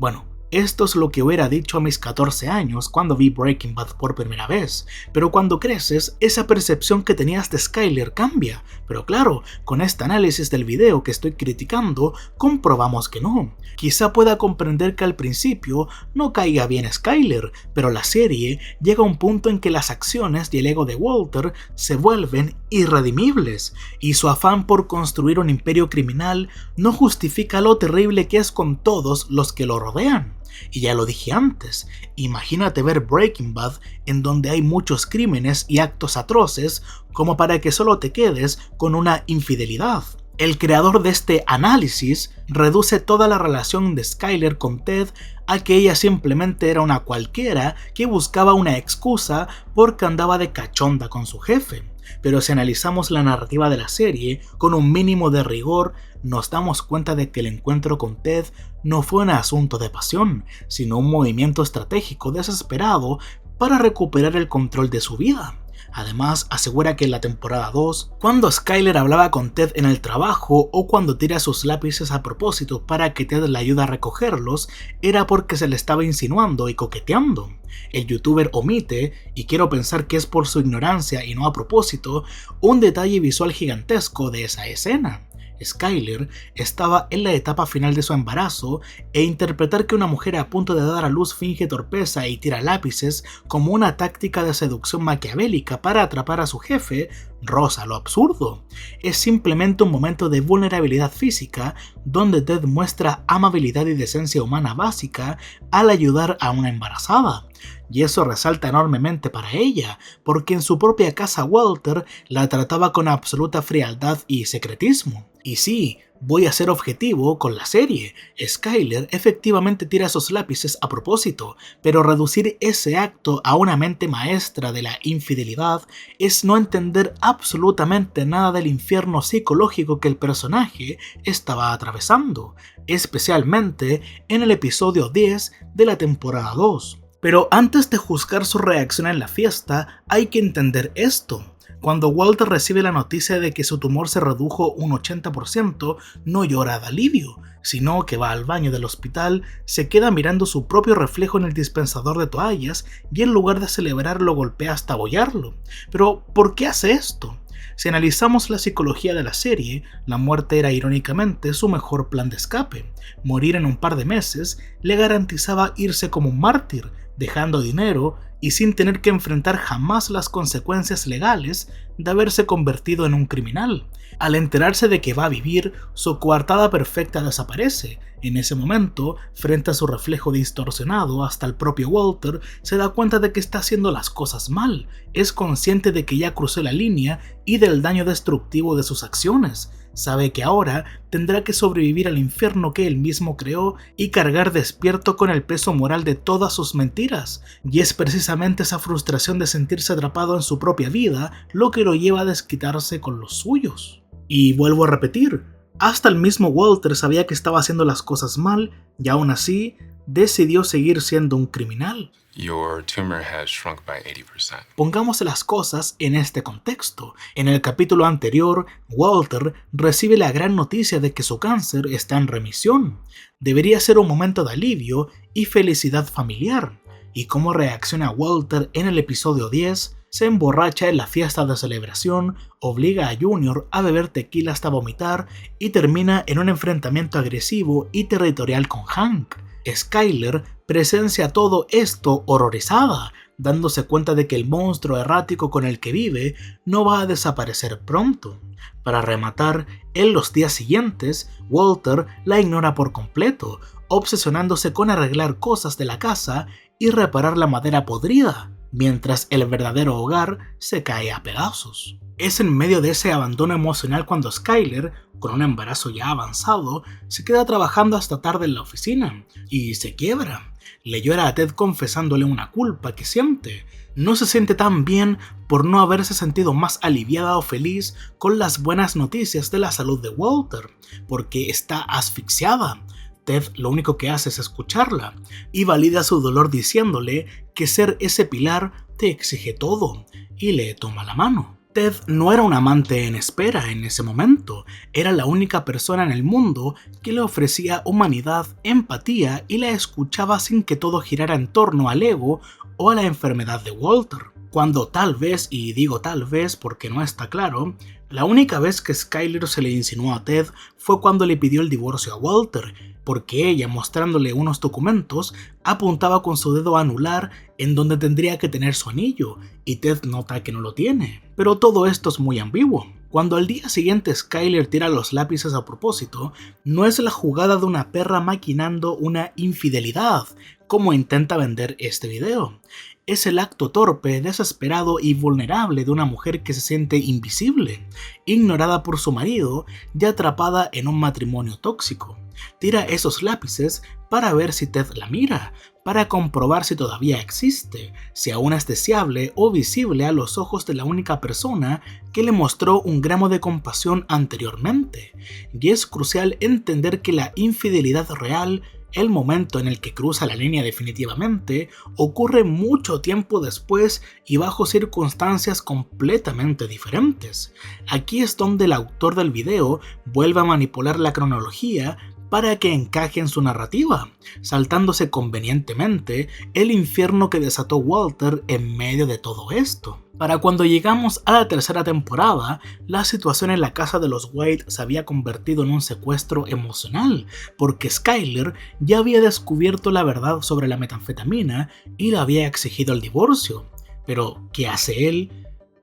Bueno, esto es lo que hubiera dicho a mis 14 años cuando vi Breaking Bad por primera vez, pero cuando creces, esa percepción que tenías de Skyler cambia. Pero claro, con este análisis del video que estoy criticando, comprobamos que no. Quizá pueda comprender que al principio no caiga bien Skyler, pero la serie llega a un punto en que las acciones y el ego de Walter se vuelven irredimibles, y su afán por construir un imperio criminal no justifica lo terrible que es con todos los que lo rodean. Y ya lo dije antes, imagínate ver Breaking Bad en donde hay muchos crímenes y actos atroces como para que solo te quedes con una infidelidad. El creador de este análisis reduce toda la relación de Skyler con Ted a que ella simplemente era una cualquiera que buscaba una excusa porque andaba de cachonda con su jefe. Pero si analizamos la narrativa de la serie con un mínimo de rigor, nos damos cuenta de que el encuentro con Ted no fue un asunto de pasión, sino un movimiento estratégico desesperado para recuperar el control de su vida. Además, asegura que en la temporada 2, cuando Skyler hablaba con Ted en el trabajo o cuando tira sus lápices a propósito para que Ted le ayude a recogerlos, era porque se le estaba insinuando y coqueteando. El youtuber omite, y quiero pensar que es por su ignorancia y no a propósito, un detalle visual gigantesco de esa escena. Skyler estaba en la etapa final de su embarazo e interpretar que una mujer a punto de dar a luz finge torpeza y tira lápices como una táctica de seducción maquiavélica para atrapar a su jefe roza lo absurdo. Es simplemente un momento de vulnerabilidad física donde Ted muestra amabilidad y decencia humana básica al ayudar a una embarazada. Y eso resalta enormemente para ella, porque en su propia casa Walter la trataba con absoluta frialdad y secretismo. Y sí, voy a ser objetivo con la serie, Skyler efectivamente tira esos lápices a propósito, pero reducir ese acto a una mente maestra de la infidelidad es no entender absolutamente nada del infierno psicológico que el personaje estaba atravesando, especialmente en el episodio 10 de la temporada 2. Pero antes de juzgar su reacción en la fiesta, hay que entender esto. Cuando Walter recibe la noticia de que su tumor se redujo un 80%, no llora de alivio, sino que va al baño del hospital, se queda mirando su propio reflejo en el dispensador de toallas y en lugar de celebrar lo golpea hasta abollarlo. Pero, ¿por qué hace esto? Si analizamos la psicología de la serie, la muerte era irónicamente su mejor plan de escape. Morir en un par de meses le garantizaba irse como un mártir, dejando dinero y sin tener que enfrentar jamás las consecuencias legales de haberse convertido en un criminal. Al enterarse de que va a vivir, su coartada perfecta desaparece. En ese momento, frente a su reflejo distorsionado, hasta el propio Walter se da cuenta de que está haciendo las cosas mal. Es consciente de que ya cruzó la línea y del daño destructivo de sus acciones. Sabe que ahora tendrá que sobrevivir al infierno que él mismo creó y cargar despierto con el peso moral de todas sus mentiras. Y es precisamente esa frustración de sentirse atrapado en su propia vida lo que lo lleva a desquitarse con los suyos. Y vuelvo a repetir, hasta el mismo Walter sabía que estaba haciendo las cosas mal y aún así decidió seguir siendo un criminal. Your tumor has shrunk by 80%. Pongamos las cosas en este contexto. En el capítulo anterior, Walter recibe la gran noticia de que su cáncer está en remisión. Debería ser un momento de alivio y felicidad familiar. ¿Y cómo reacciona Walter en el episodio 10? Se emborracha en la fiesta de celebración, obliga a Junior a beber tequila hasta vomitar y termina en un enfrentamiento agresivo y territorial con Hank. Skyler presencia todo esto horrorizada, dándose cuenta de que el monstruo errático con el que vive no va a desaparecer pronto. Para rematar, en los días siguientes, Walter la ignora por completo, obsesionándose con arreglar cosas de la casa y reparar la madera podrida, mientras el verdadero hogar se cae a pedazos. Es en medio de ese abandono emocional cuando Skyler, con un embarazo ya avanzado, se queda trabajando hasta tarde en la oficina y se quiebra. Le llora a Ted confesándole una culpa que siente. No se siente tan bien por no haberse sentido más aliviada o feliz con las buenas noticias de la salud de Walter, porque está asfixiada. Ted lo único que hace es escucharla y valida su dolor diciéndole que ser ese pilar te exige todo y le toma la mano. Ted no era un amante en espera en ese momento, era la única persona en el mundo que le ofrecía humanidad, empatía y la escuchaba sin que todo girara en torno al ego o a la enfermedad de Walter. Cuando tal vez, y digo tal vez porque no está claro, la única vez que Skyler se le insinuó a Ted fue cuando le pidió el divorcio a Walter, porque ella, mostrándole unos documentos, apuntaba con su dedo anular en donde tendría que tener su anillo, y Ted nota que no lo tiene. Pero todo esto es muy ambiguo. Cuando al día siguiente Skyler tira los lápices a propósito, no es la jugada de una perra maquinando una infidelidad, como intenta vender este video. Es el acto torpe, desesperado y vulnerable de una mujer que se siente invisible, ignorada por su marido y atrapada en un matrimonio tóxico. Tira esos lápices para ver si Ted la mira, para comprobar si todavía existe, si aún es deseable o visible a los ojos de la única persona que le mostró un gramo de compasión anteriormente. Y es crucial entender que la infidelidad real, el momento en el que cruza la línea definitivamente, ocurre mucho tiempo después y bajo circunstancias completamente diferentes. Aquí es donde el autor del video vuelve a manipular la cronología para que encaje en su narrativa, saltándose convenientemente el infierno que desató Walter en medio de todo esto. Para cuando llegamos a la tercera temporada, la situación en la casa de los White se había convertido en un secuestro emocional, porque Skyler ya había descubierto la verdad sobre la metanfetamina y le había exigido el divorcio. Pero, ¿qué hace él?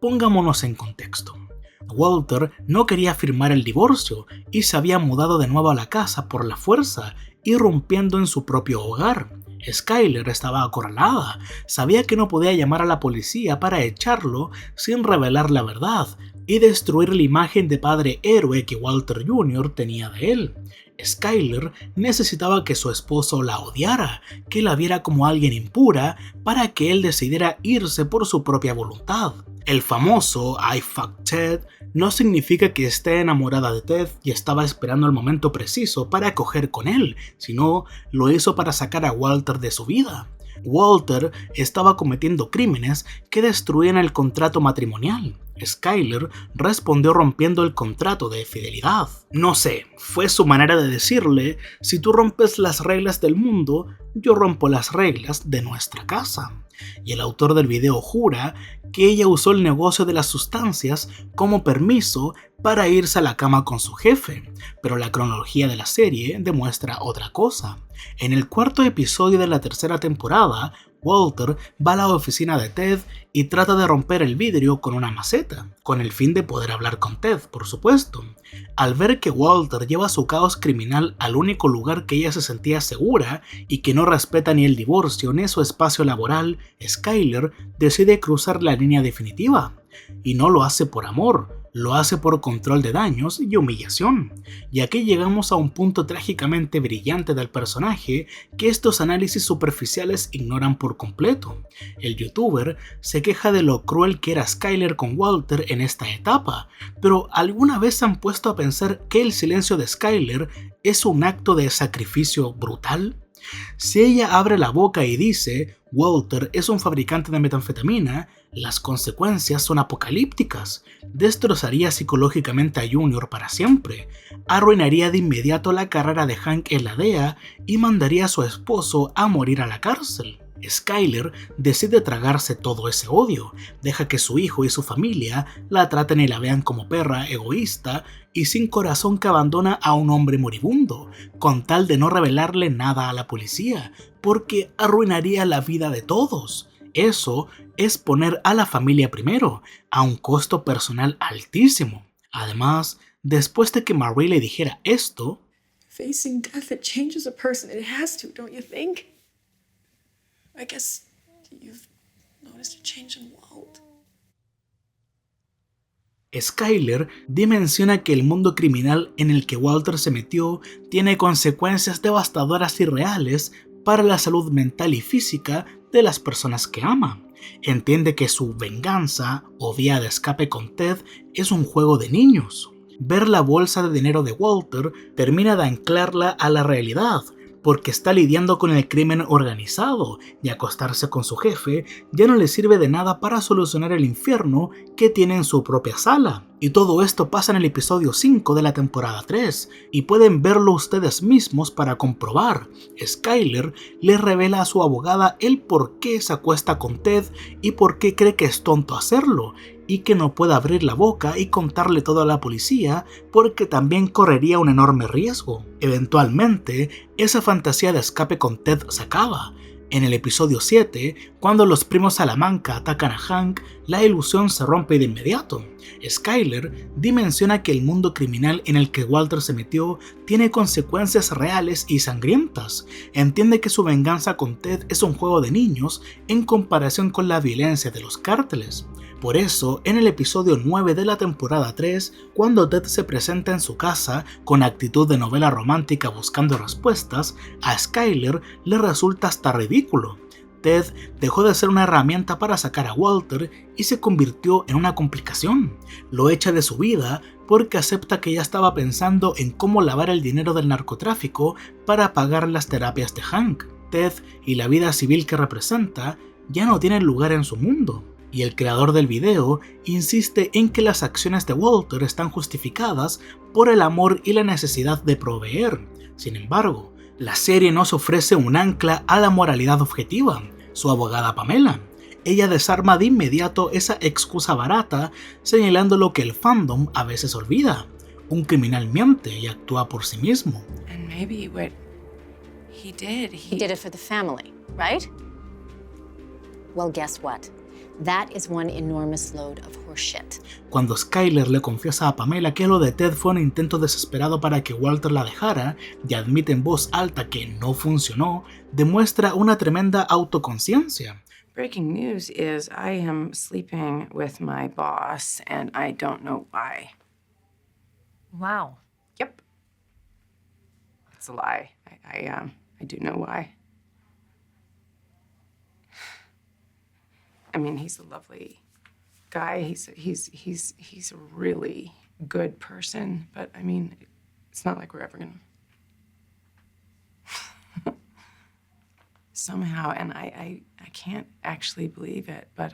Pongámonos en contexto. Walter no quería firmar el divorcio y se había mudado de nuevo a la casa por la fuerza, irrumpiendo en su propio hogar. Skyler estaba acorralada, sabía que no podía llamar a la policía para echarlo sin revelar la verdad y destruir la imagen de padre héroe que Walter Jr. tenía de él. Skyler necesitaba que su esposo la odiara, que la viera como alguien impura, para que él decidiera irse por su propia voluntad. El famoso I fucked Ted no significa que esté enamorada de Ted y estaba esperando el momento preciso para coger con él, sino lo hizo para sacar a Walter de su vida. Walter estaba cometiendo crímenes que destruían el contrato matrimonial. Skyler respondió rompiendo el contrato de fidelidad. No sé, fue su manera de decirle: si tú rompes las reglas del mundo, yo rompo las reglas de nuestra casa. Y el autor del video jura que ella usó el negocio de las sustancias como permiso para irse a la cama con su jefe, pero la cronología de la serie demuestra otra cosa. En el cuarto episodio de la tercera temporada, Walter va a la oficina de Ted y trata de romper el vidrio con una maceta, con el fin de poder hablar con Ted, por supuesto. Al ver que Walter lleva su caos criminal al único lugar que ella se sentía segura y que no respeta ni el divorcio ni su espacio laboral, Skyler decide cruzar la línea definitiva. Y no lo hace por amor, lo hace por control de daños y humillación. Y aquí llegamos a un punto trágicamente brillante del personaje que estos análisis superficiales ignoran por completo. El youtuber se queja de lo cruel que era Skyler con Walter en esta etapa, pero ¿alguna vez se han puesto a pensar que el silencio de Skyler es un acto de sacrificio brutal? Si ella abre la boca y dice Walter es un fabricante de metanfetamina, las consecuencias son apocalípticas. Destrozaría psicológicamente a Junior para siempre, arruinaría de inmediato la carrera de Hank en la DEA y mandaría a su esposo a morir a la cárcel. Skyler decide tragarse todo ese odio, deja que su hijo y su familia la traten y la vean como perra egoísta y sin corazón que abandona a un hombre moribundo, con tal de no revelarle nada a la policía, porque arruinaría la vida de todos. Eso es poner a la familia primero, a un costo personal altísimo. Además, después de que Marie le dijera esto, Facing death, it changes a person. It has to, don't you think? I guess you've noticed a change in Walt. Skyler dimensiona que el mundo criminal en el que Walter se metió tiene consecuencias devastadoras y reales para la salud mental y física de las personas que ama. Entiende que su venganza o vía de escape con Ted es un juego de niños. Ver la bolsa de dinero de Walter termina de anclarla a la realidad, porque está lidiando con el crimen organizado y acostarse con su jefe ya no le sirve de nada para solucionar el infierno que tiene en su propia sala. Y todo esto pasa en el episodio 5 de la temporada 3, y pueden verlo ustedes mismos para comprobar. Skyler le revela a su abogada el por qué se acuesta con Ted y por qué cree que es tonto hacerlo, y que no puede abrir la boca y contarle todo a la policía porque también correría un enorme riesgo. Eventualmente, esa fantasía de escape con Ted se acaba. En el episodio 7, cuando los primos Salamanca atacan a Hank, la ilusión se rompe de inmediato. Skyler dimensiona que el mundo criminal en el que Walter se metió tiene consecuencias reales y sangrientas. Entiende que su venganza con Ted es un juego de niños en comparación con la violencia de los cárteles. Por eso, en el episodio 9 de la temporada 3, cuando Ted se presenta en su casa con actitud de novela romántica buscando respuestas, a Skyler le resulta hasta ridículo. Ted dejó de ser una herramienta para sacar a Walter y se convirtió en una complicación. Lo echa de su vida porque acepta que ya estaba pensando en cómo lavar el dinero del narcotráfico para pagar las terapias de Hank. Ted y la vida civil que representa ya no tienen lugar en su mundo. Y el creador del video insiste en que las acciones de Walter están justificadas por el amor y la necesidad de proveer. Sin embargo, la serie nos ofrece un ancla a la moralidad objetiva, su abogada Pamela. Ella desarma de inmediato esa excusa barata, señalando lo que el fandom a veces olvida. Un criminal miente y actúa por sí mismo. And maybe what he did it for the family, right? Well, guess what? That is one enormous load of horseshit. Cuando Skyler le confiesa a Pamela que lo de Ted fue un intento desesperado para que Walter la dejara y admite en voz alta que no funcionó, demuestra una tremenda autoconciencia. Breaking news is I am sleeping with my boss and I don't know why. Wow. Yep. It's a lie. I do know why. I mean, he's a lovely guy. He's a really good person, but I mean, it's not like we're ever gonna somehow, and I can't actually believe it, but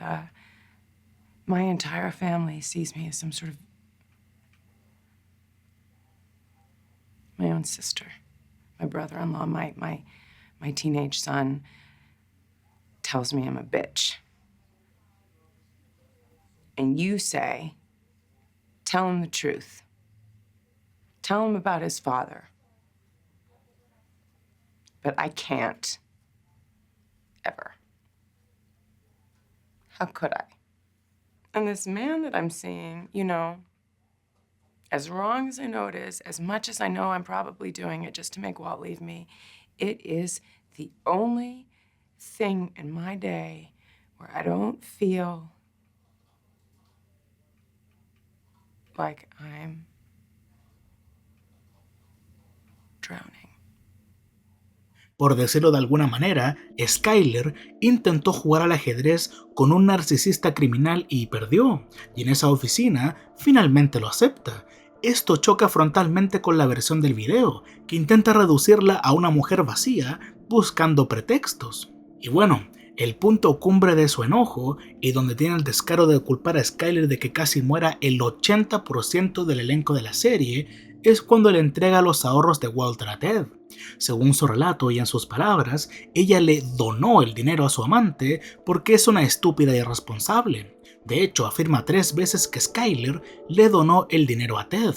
my entire family sees me as some sort of my own sister, my brother-in-law, my teenage son tells me I'm a bitch. And you say, tell him the truth. Tell him about his father. But I can't. Ever. How could I? And this man that I'm seeing, you know, as wrong as I know it is, as much as I know I'm probably doing it just to make Walt leave me, it is the only thing in my day where I don't feel like I'm drowning. Por decirlo de alguna manera, Skyler intentó jugar al ajedrez con un narcisista criminal y perdió, y en esa oficina finalmente lo acepta. Esto choca frontalmente con la versión del video, que intenta reducirla a una mujer vacía buscando pretextos. Y bueno, el punto cumbre de su enojo, y donde tiene el descaro de culpar a Skyler de que casi muera el 80% del elenco de la serie, es cuando le entrega los ahorros de Walter a Ted. Según su relato y en sus palabras, ella le donó el dinero a su amante porque es una estúpida irresponsable. De hecho, afirma 3 veces que Skyler le donó el dinero a Ted.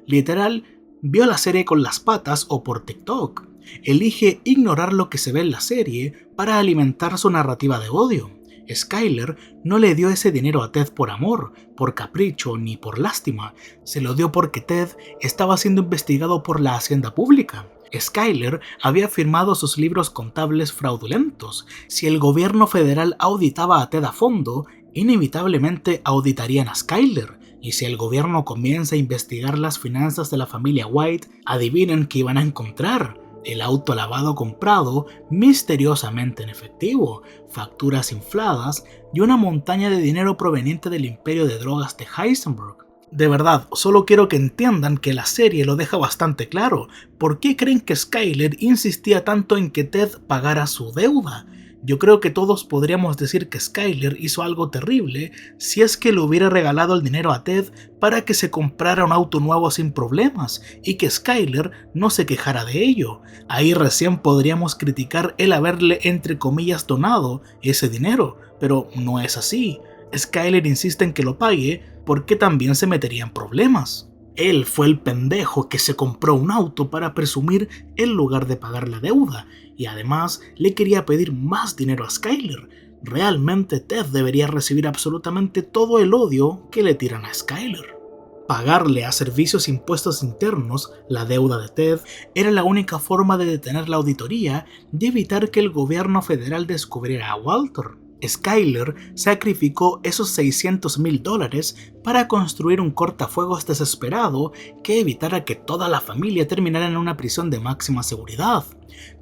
Literal, vio la serie con las patas o por TikTok. Elige ignorar lo que se ve en la serie para alimentar su narrativa de odio. Skyler no le dio ese dinero a Ted por amor, por capricho ni por lástima. Se lo dio porque Ted estaba siendo investigado por la hacienda pública. Skyler había firmado sus libros contables fraudulentos. Si el gobierno federal auditaba a Ted a fondo, inevitablemente auditarían a Skyler. Y si el gobierno comienza a investigar las finanzas de la familia White, adivinen qué iban a encontrar. El auto lavado comprado misteriosamente en efectivo, facturas infladas y una montaña de dinero proveniente del imperio de drogas de Heisenberg. De verdad, solo quiero que entiendan que la serie lo deja bastante claro. ¿Por qué creen que Skyler insistía tanto en que Ted pagara su deuda? Yo creo que todos podríamos decir que Skyler hizo algo terrible si es que le hubiera regalado el dinero a Ted para que se comprara un auto nuevo sin problemas y que Skyler no se quejara de ello. Ahí recién podríamos criticar el haberle entre comillas donado ese dinero, pero no es así. Skyler insiste en que lo pague porque también se metería en problemas. Él fue el pendejo que se compró un auto para presumir en lugar de pagar la deuda, y además le quería pedir más dinero a Skyler. Realmente Ted debería recibir absolutamente todo el odio que le tiran a Skyler. Pagarle a servicios impuestos internos la deuda de Ted era la única forma de detener la auditoría y evitar que el gobierno federal descubriera a Walter. Skyler sacrificó esos $600,000 para construir un cortafuegos desesperado que evitara que toda la familia terminara en una prisión de máxima seguridad.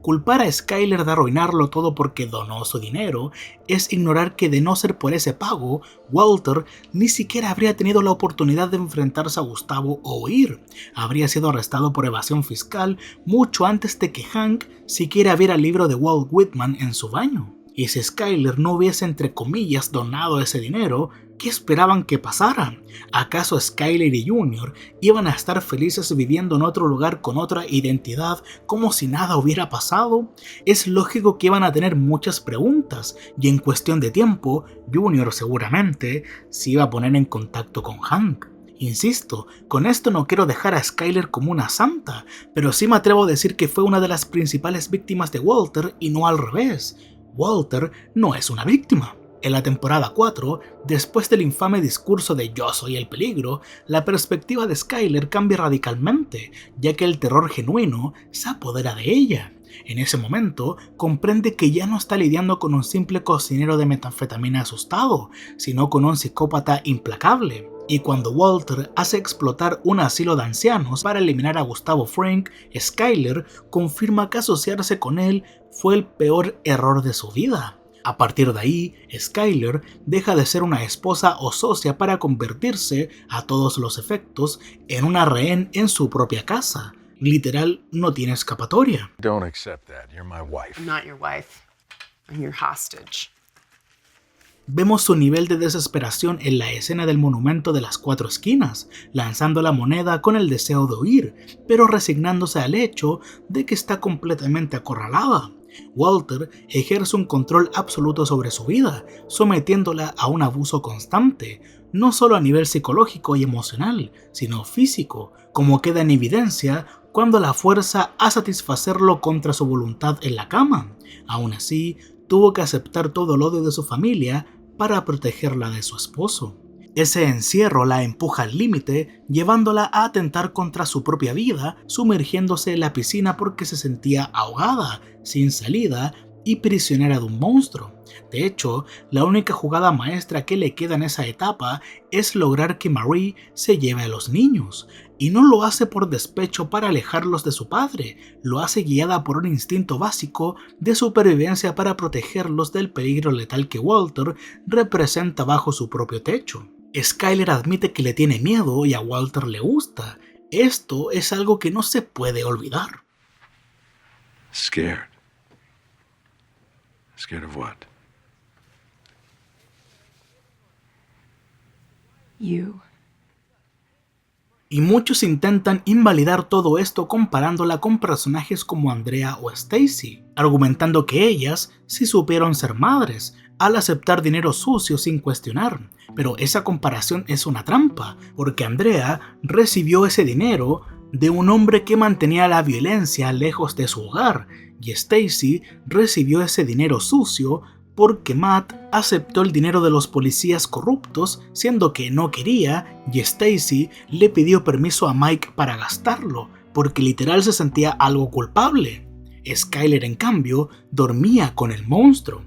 Culpar a Skyler de arruinarlo todo porque donó su dinero es ignorar que de no ser por ese pago, Walter ni siquiera habría tenido la oportunidad de enfrentarse a Gustavo o huir. Habría sido arrestado por evasión fiscal mucho antes de que Hank siquiera viera el libro de Walt Whitman en su baño. Y si Skyler no hubiese entre comillas donado ese dinero, ¿qué esperaban que pasara? ¿Acaso Skyler y Junior iban a estar felices viviendo en otro lugar con otra identidad como si nada hubiera pasado? Es lógico que iban a tener muchas preguntas y en cuestión de tiempo, Junior seguramente se iba a poner en contacto con Hank. Insisto, con esto no quiero dejar a Skyler como una santa, pero sí me atrevo a decir que fue una de las principales víctimas de Walter y no al revés. Walter no es una víctima. En la temporada 4, después del infame discurso de "Yo soy el peligro", la perspectiva de Skyler cambia radicalmente, ya que el terror genuino se apodera de ella. En ese momento, comprende que ya no está lidiando con un simple cocinero de metanfetamina asustado, sino con un psicópata implacable. Y cuando Walter hace explotar un asilo de ancianos para eliminar a Gustavo Frank, Skyler confirma que asociarse con él fue el peor error de su vida. A partir de ahí, Skyler deja de ser una esposa o socia para convertirse, a todos los efectos, en una rehén en su propia casa. Literal, no tiene escapatoria. Don't accept that. You're my wife. I'm not your wife. I'm your hostage. Vemos su nivel de desesperación en la escena del monumento de las 4 esquinas, lanzando la moneda con el deseo de huir, pero resignándose al hecho de que está completamente acorralada. Walter ejerce un control absoluto sobre su vida, sometiéndola a un abuso constante, no solo a nivel psicológico y emocional, sino físico, como queda en evidencia cuando la fuerza a satisfacerlo contra su voluntad en la cama. Aún así, tuvo que aceptar todo el odio de su familia para protegerla de su esposo. Ese encierro la empuja al límite, llevándola a atentar contra su propia vida, sumergiéndose en la piscina porque se sentía ahogada, sin salida y prisionera de un monstruo. De hecho, la única jugada maestra que le queda en esa etapa es lograr que Marie se lleve a los niños. Y no lo hace por despecho para alejarlos de su padre, lo hace guiada por un instinto básico de supervivencia para protegerlos del peligro letal que Walter representa bajo su propio techo. Skyler admite que le tiene miedo y a Walter le gusta. Esto es algo que no se puede olvidar. Scared. Scared of what? You. Y muchos intentan invalidar todo esto comparándola con personajes como Andrea o Stacy, argumentando que ellas sí supieron ser madres, al aceptar dinero sucio sin cuestionar. Pero esa comparación es una trampa, porque Andrea recibió ese dinero de un hombre que mantenía la violencia lejos de su hogar, y Stacy recibió ese dinero sucio porque Matt aceptó el dinero de los policías corruptos, siendo que no quería, y Stacy le pidió permiso a Mike para gastarlo, porque literal se sentía algo culpable. Skyler, en cambio, dormía con el monstruo.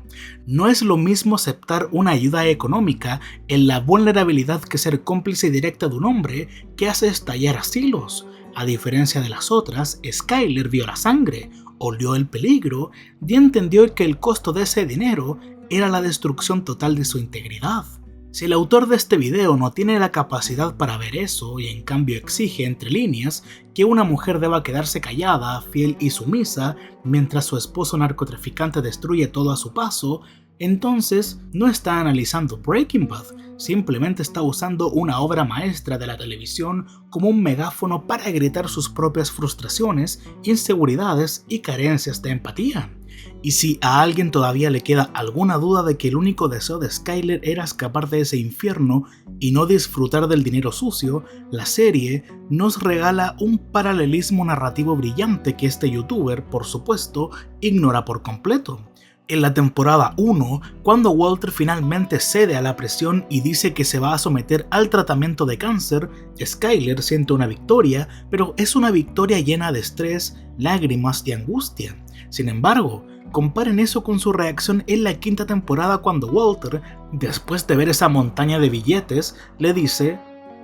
No es lo mismo aceptar una ayuda económica en la vulnerabilidad que ser cómplice directa de un hombre que hace estallar asilos. A diferencia de las otras, Skyler vio la sangre, olió el peligro y entendió que el costo de ese dinero era la destrucción total de su integridad. Si el autor de este video no tiene la capacidad para ver eso y en cambio exige entre líneas que una mujer deba quedarse callada, fiel y sumisa mientras su esposo narcotraficante destruye todo a su paso, entonces no está analizando Breaking Bad, simplemente está usando una obra maestra de la televisión como un megáfono para gritar sus propias frustraciones, inseguridades y carencias de empatía. Y si a alguien todavía le queda alguna duda de que el único deseo de Skyler era escapar de ese infierno y no disfrutar del dinero sucio, la serie nos regala un paralelismo narrativo brillante que este youtuber, por supuesto, ignora por completo. En la temporada 1, cuando Walter finalmente cede a la presión y dice que se va a someter al tratamiento de cáncer, Skyler siente una victoria, pero es una victoria llena de estrés, lágrimas y angustia. Sin embargo, comparen eso con su reacción en la quinta temporada cuando Walter, después de ver esa montaña de billetes, le dice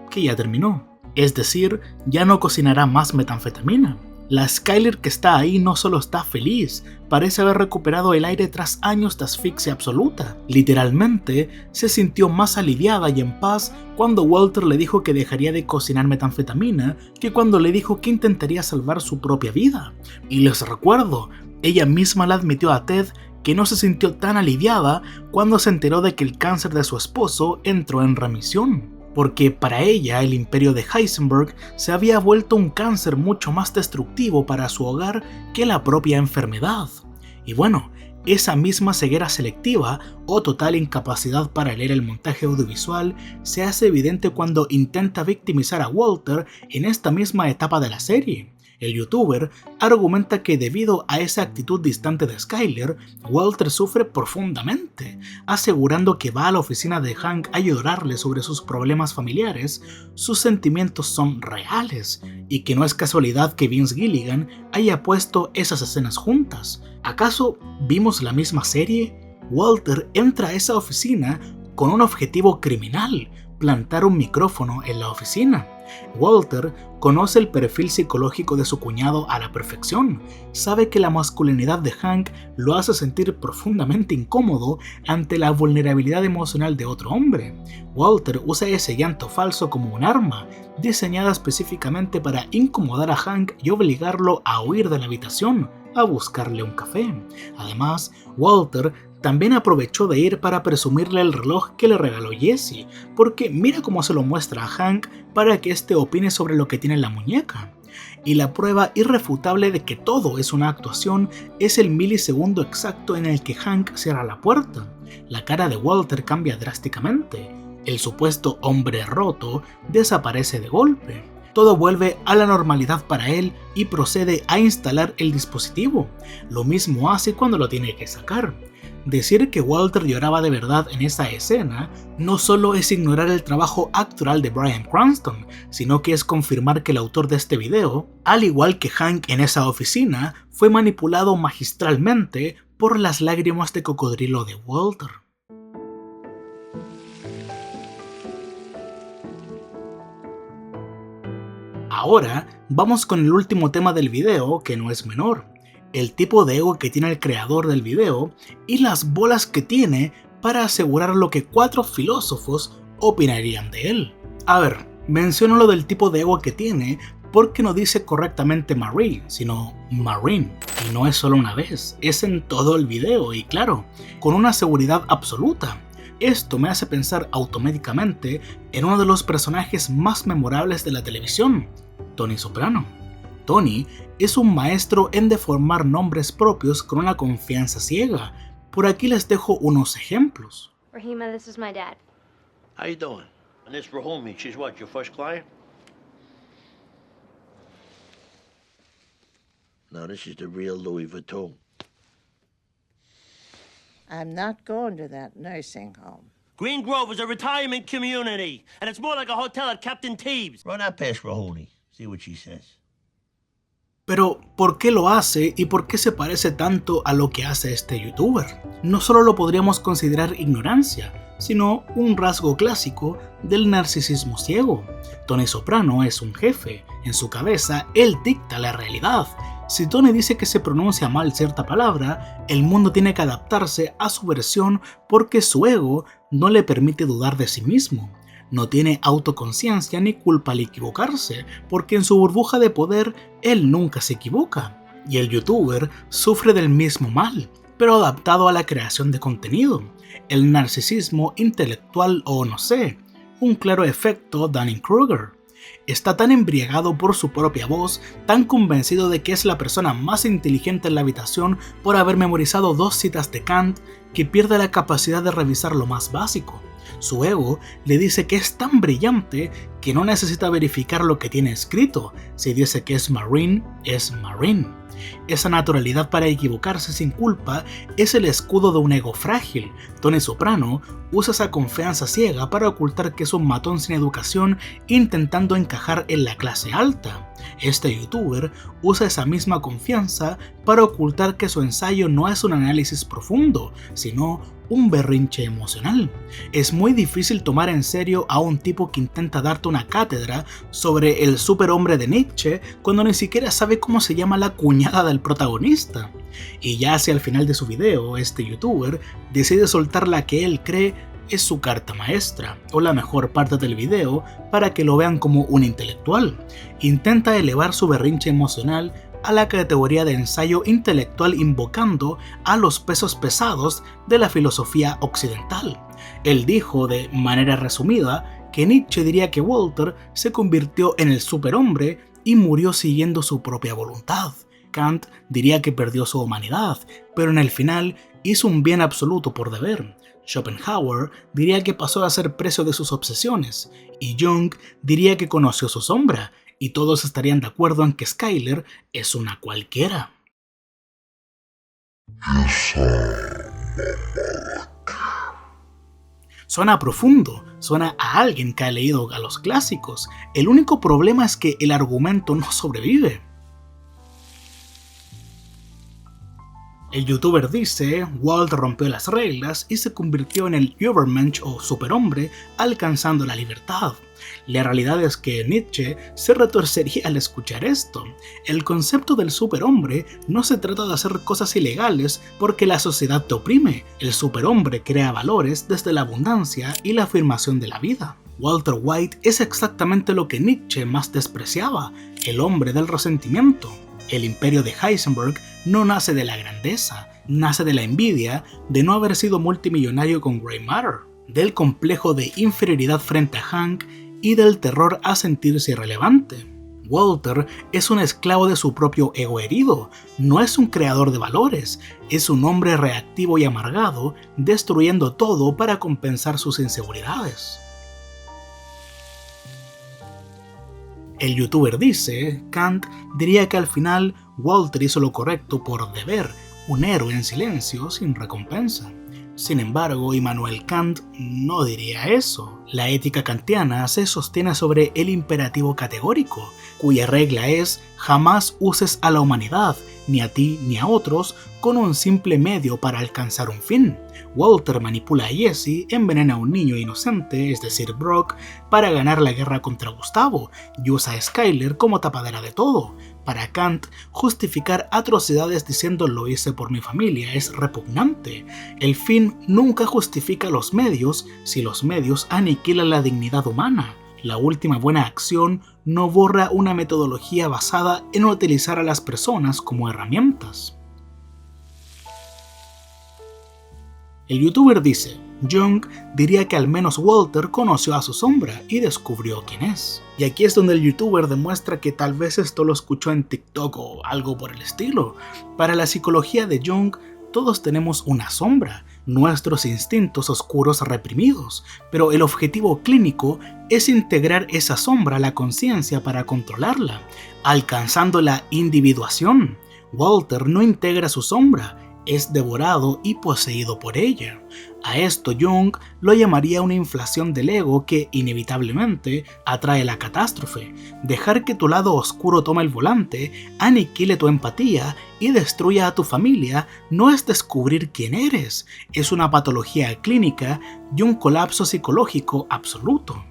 que ya terminó. Es decir, ya no cocinará más metanfetamina. La Skyler que está ahí no solo está feliz, parece haber recuperado el aire tras años de asfixia absoluta. Literalmente, se sintió más aliviada y en paz cuando Walter le dijo que dejaría de cocinar metanfetamina que cuando le dijo que intentaría salvar su propia vida. Y les recuerdo, ella misma le admitió a Ted que no se sintió tan aliviada cuando se enteró de que el cáncer de su esposo entró en remisión. Porque para ella el imperio de Heisenberg se había vuelto un cáncer mucho más destructivo para su hogar que la propia enfermedad. Y bueno, esa misma ceguera selectiva o total incapacidad para leer el montaje audiovisual se hace evidente cuando intenta victimizar a Walter en esta misma etapa de la serie. El youtuber argumenta que debido a esa actitud distante de Skyler, Walter sufre profundamente, asegurando que va a la oficina de Hank a llorarle sobre sus problemas familiares, sus sentimientos son reales, y que no es casualidad que Vince Gilligan haya puesto esas escenas juntas. ¿Acaso vimos la misma serie? Walter entra a esa oficina con un objetivo criminal, plantar un micrófono en la oficina. Walter conoce el perfil psicológico de su cuñado a la perfección, sabe que la masculinidad de Hank lo hace sentir profundamente incómodo ante la vulnerabilidad emocional de otro hombre. Walter usa ese llanto falso como un arma, diseñada específicamente para incomodar a Hank y obligarlo a huir de la habitación, a buscarle un café. Además, Walter también aprovechó de ir para presumirle el reloj que le regaló Jessie, porque mira cómo se lo muestra a Hank para que éste opine sobre lo que tiene en la muñeca. Y la prueba irrefutable de que todo es una actuación es el milisegundo exacto en el que Hank cierra la puerta. La cara de Walter cambia drásticamente. El supuesto hombre roto desaparece de golpe. Todo vuelve a la normalidad para él y procede a instalar el dispositivo. Lo mismo hace cuando lo tiene que sacar. Decir que Walter lloraba de verdad en esa escena no solo es ignorar el trabajo actoral de Bryan Cranston, sino que es confirmar que el autor de este video, al igual que Hank en esa oficina, fue manipulado magistralmente por las lágrimas de cocodrilo de Walter. Ahora vamos con el último tema del video, que no es menor. El tipo de ego que tiene el creador del video y las bolas que tiene para asegurar lo que 4 filósofos opinarían de él. A ver, menciono lo del tipo de ego que tiene porque no dice correctamente Marie, sino Marine. Y no es solo una vez, es en todo el video y claro, con una seguridad absoluta. Esto me hace pensar automáticamente en uno de los personajes más memorables de la televisión, Tony Soprano. Tony es un maestro en deformar nombres propios con una confianza ciega. Por aquí les dejo unos ejemplos. Rahima, this is my dad. How you doing? And this Rahumi, she's what, your first client? No, this is the real Louis Vuitton. I'm not going to that nursing home. Green Grove is a retirement community, and it's more like a hotel at Captain Teeb's. Run that past Rahuni, see what she says. Pero, ¿por qué lo hace y por qué se parece tanto a lo que hace este youtuber? No solo lo podríamos considerar ignorancia, sino un rasgo clásico del narcisismo ciego. Tony Soprano es un jefe, en su cabeza él dicta la realidad. Si Tony dice que se pronuncia mal cierta palabra, el mundo tiene que adaptarse a su versión porque su ego no le permite dudar de sí mismo. No tiene autoconciencia ni culpa al equivocarse, porque en su burbuja de poder él nunca se equivoca. Y el youtuber sufre del mismo mal, pero adaptado a la creación de contenido. El narcisismo intelectual o no sé, un claro efecto Dunning-Kruger. Está tan embriagado por su propia voz, tan convencido de que es la persona más inteligente en la habitación por haber memorizado 2 citas de Kant, que pierde la capacidad de revisar lo más básico. Su ego le dice que es tan brillante que no necesita verificar lo que tiene escrito. Si dice que es Marine, es Marine. Esa naturalidad para equivocarse sin culpa es el escudo de un ego frágil. Tony Soprano usa esa confianza ciega para ocultar que es un matón sin educación intentando encajar en la clase alta. Este youtuber usa esa misma confianza para ocultar que su ensayo no es un análisis profundo, sino un berrinche emocional. Es muy difícil tomar en serio a un tipo que intenta darte una cátedra sobre el superhombre de Nietzsche cuando ni siquiera sabe cómo se llama la cuñada del protagonista. Y ya hacia el final de su video, este youtuber decide soltar la que él cree es su carta maestra, o la mejor parte del video para que lo vean como un intelectual. Intenta elevar su berrinche emocional a la categoría de ensayo intelectual invocando a los pesos pesados de la filosofía occidental. Él dijo de manera resumida que Nietzsche diría que Walter se convirtió en el superhombre y murió siguiendo su propia voluntad. Kant diría que perdió su humanidad, pero en el final hizo un bien absoluto por deber. Schopenhauer diría que pasó a ser preso de sus obsesiones, y Jung diría que conoció su sombra, y todos estarían de acuerdo en que Skyler es una cualquiera. Suena profundo, suena a alguien que ha leído a los clásicos. El único problema es que el argumento no sobrevive. El youtuber dice, Walt rompió las reglas y se convirtió en el Übermensch o superhombre, alcanzando la libertad. La realidad es que Nietzsche se retorcería al escuchar esto. El concepto del superhombre no se trata de hacer cosas ilegales porque la sociedad te oprime. El superhombre crea valores desde la abundancia y la afirmación de la vida. Walter White es exactamente lo que Nietzsche más despreciaba, el hombre del resentimiento. El imperio de Heisenberg no nace de la grandeza, nace de la envidia de no haber sido multimillonario con Grey Matter, del complejo de inferioridad frente a Hank y del terror a sentirse irrelevante. Walter es un esclavo de su propio ego herido, no es un creador de valores, es un hombre reactivo y amargado, destruyendo todo para compensar sus inseguridades. El youtuber dice, Kant diría que al final Walter hizo lo correcto por deber, un héroe en silencio sin recompensa. Sin embargo, Immanuel Kant no diría eso. La ética kantiana se sostiene sobre el imperativo categórico, cuya regla es jamás uses a la humanidad, ni a ti ni a otros, con un simple medio para alcanzar un fin. Walter manipula a Jesse, envenena a un niño inocente, es decir Brock, para ganar la guerra contra Gustavo, y usa a Skyler como tapadera de todo. Para Kant, justificar atrocidades diciendo lo hice por mi familia es repugnante. El fin nunca justifica los medios si los medios aniquilan la dignidad humana. La última buena acción no borra una metodología basada en utilizar a las personas como herramientas. El youtuber dice, Jung diría que al menos Walter conoció a su sombra y descubrió quién es. Y aquí es donde el youtuber demuestra que tal vez esto lo escuchó en TikTok o algo por el estilo. Para la psicología de Jung, todos tenemos una sombra, nuestros instintos oscuros reprimidos, pero el objetivo clínico es integrar esa sombra a la conciencia para controlarla, alcanzando la individuación. Walter no integra su sombra, es devorado y poseído por ella. A esto Jung lo llamaría una inflación del ego que inevitablemente atrae la catástrofe. Dejar que tu lado oscuro tome el volante, aniquile tu empatía y destruya a tu familia no es descubrir quién eres, es una patología clínica y un colapso psicológico absoluto.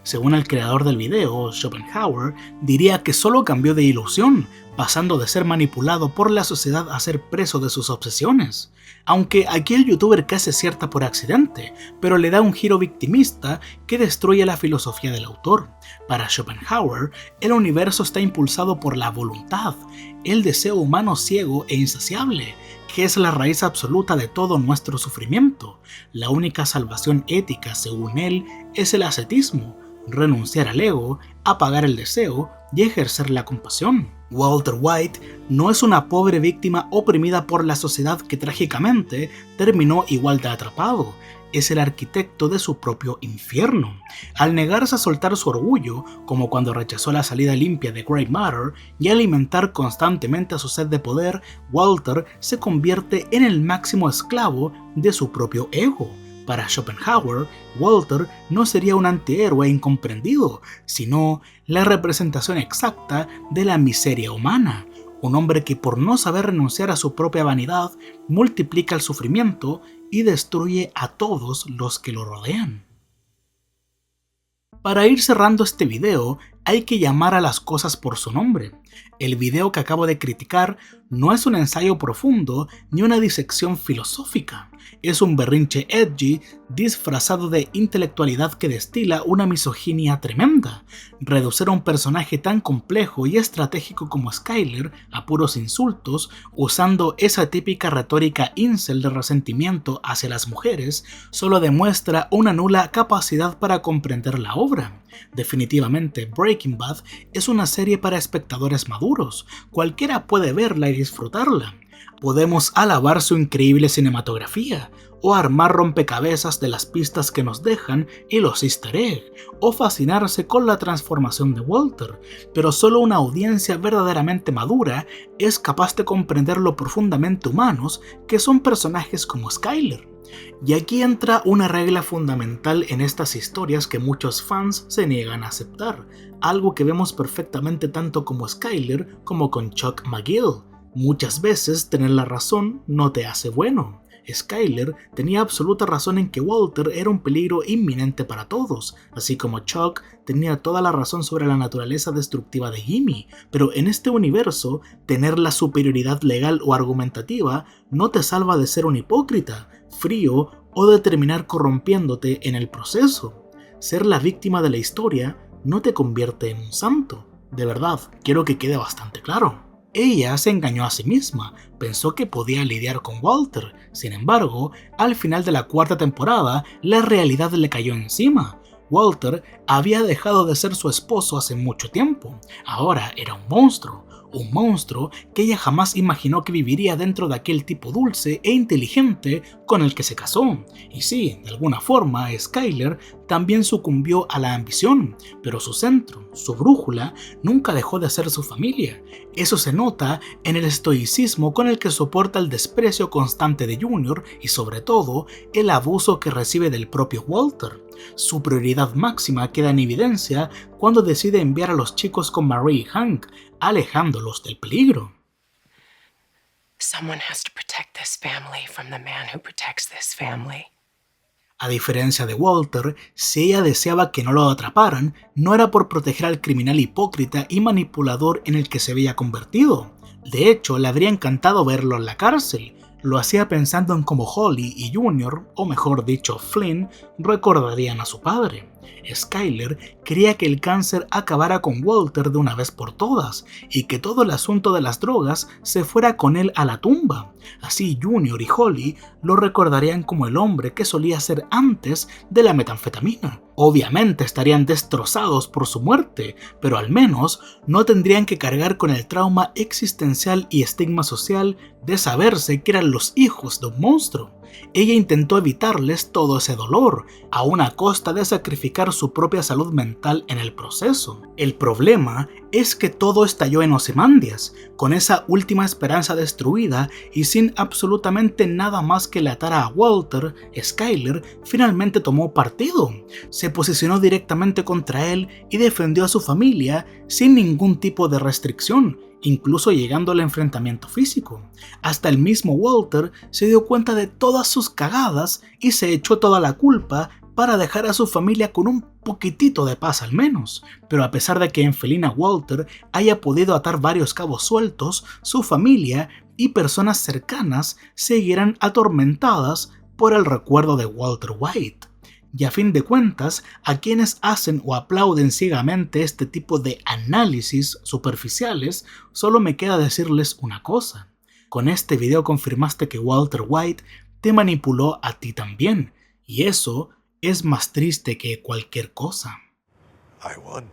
Según el creador del video, Schopenhauer, diría que solo cambió de ilusión, pasando de ser manipulado por la sociedad a ser preso de sus obsesiones. Aunque aquí el youtuber casi acierta por accidente, pero le da un giro victimista que destruye la filosofía del autor. Para Schopenhauer, el universo está impulsado por la voluntad, el deseo humano ciego e insaciable, que es la raíz absoluta de todo nuestro sufrimiento. La única salvación ética, según él, es el ascetismo, renunciar al ego, apagar el deseo y ejercer la compasión. Walter White no es una pobre víctima oprimida por la sociedad que trágicamente terminó igual de atrapado. Es el arquitecto de su propio infierno. Al negarse a soltar su orgullo, como cuando rechazó la salida limpia de Grey Matter, y alimentar constantemente a su sed de poder, Walter se convierte en el máximo esclavo de su propio ego. Para Schopenhauer, Walter no sería un antihéroe incomprendido, sino la representación exacta de la miseria humana. Un hombre que por no saber renunciar a su propia vanidad, multiplica el sufrimiento y destruye a todos los que lo rodean. Para ir cerrando este video, hay que llamar a las cosas por su nombre. El video que acabo de criticar no es un ensayo profundo ni una disección filosófica. Es un berrinche edgy disfrazado de intelectualidad que destila una misoginia tremenda. Reducir a un personaje tan complejo y estratégico como Skyler a puros insultos, usando esa típica retórica incel de resentimiento hacia las mujeres, solo demuestra una nula capacidad para comprender la obra. Definitivamente, Breaking Bad es una serie para espectadores maduros. Cualquiera puede verla y disfrutarla. Podemos alabar su increíble cinematografía, o armar rompecabezas de las pistas que nos dejan y los easter eggs, o fascinarse con la transformación de Walter, pero solo una audiencia verdaderamente madura es capaz de comprender lo profundamente humanos que son personajes como Skyler. Y aquí entra una regla fundamental en estas historias que muchos fans se niegan a aceptar, algo que vemos perfectamente tanto como Skyler como con Chuck McGill. Muchas veces tener la razón no te hace bueno. Skyler tenía absoluta razón en que Walter era un peligro inminente para todos, así como Chuck tenía toda la razón sobre la naturaleza destructiva de Jimmy, pero en este universo, tener la superioridad legal o argumentativa no te salva de ser un hipócrita, frío o de terminar corrompiéndote en el proceso. Ser la víctima de la historia no te convierte en un santo. De verdad, quiero que quede bastante claro. Ella se engañó a sí misma, pensó que podía lidiar con Walter. Sin embargo, al final de la cuarta temporada, la realidad le cayó encima. Walter había dejado de ser su esposo hace mucho tiempo. Ahora era un monstruo que ella jamás imaginó que viviría dentro de aquel tipo dulce e inteligente con el que se casó. Y sí, de alguna forma, Skyler también sucumbió a la ambición, pero su centro, su brújula, nunca dejó de ser su familia. Eso se nota en el estoicismo con el que soporta el desprecio constante de Junior y sobre todo el abuso que recibe del propio Walter. Su prioridad máxima queda en evidencia cuando decide enviar a los chicos con Marie y Hank, alejándolos del peligro. Someone has to protect this family from the man who protects this family. A diferencia de Walter, si ella deseaba que no lo atraparan, no era por proteger al criminal hipócrita y manipulador en el que se había convertido. De hecho, le habría encantado verlo en la cárcel. Lo hacía pensando en cómo Holly y Junior, o mejor dicho Flynn, recordarían a su padre. Skyler quería que el cáncer acabara con Walter de una vez por todas y que todo el asunto de las drogas se fuera con él a la tumba. Así Junior y Holly lo recordarían como el hombre que solía ser antes de la metanfetamina. Obviamente estarían destrozados por su muerte, pero al menos no tendrían que cargar con el trauma existencial y estigma social de saberse que eran los hijos de un monstruo. Ella intentó evitarles todo ese dolor, a una costa de sacrificar su propia salud mental en el proceso. El problema es que todo estalló en Ozymandias, con esa última esperanza destruida y sin absolutamente nada más que le atara a Walter. Skyler finalmente tomó partido, se posicionó directamente contra él y defendió a su familia sin ningún tipo de restricción, incluso llegando al enfrentamiento físico. Hasta el mismo Walter se dio cuenta de todas sus cagadas y se echó toda la culpa para dejar a su familia con un poquitito de paz al menos. Pero a pesar de que en Felina Walter haya podido atar varios cabos sueltos, su familia y personas cercanas seguirán atormentadas por el recuerdo de Walter White. Y a fin de cuentas, a quienes hacen o aplauden ciegamente este tipo de análisis superficiales, solo me queda decirles una cosa. Con este video confirmaste que Walter White te manipuló a ti también, y eso es más triste que cualquier cosa. I won.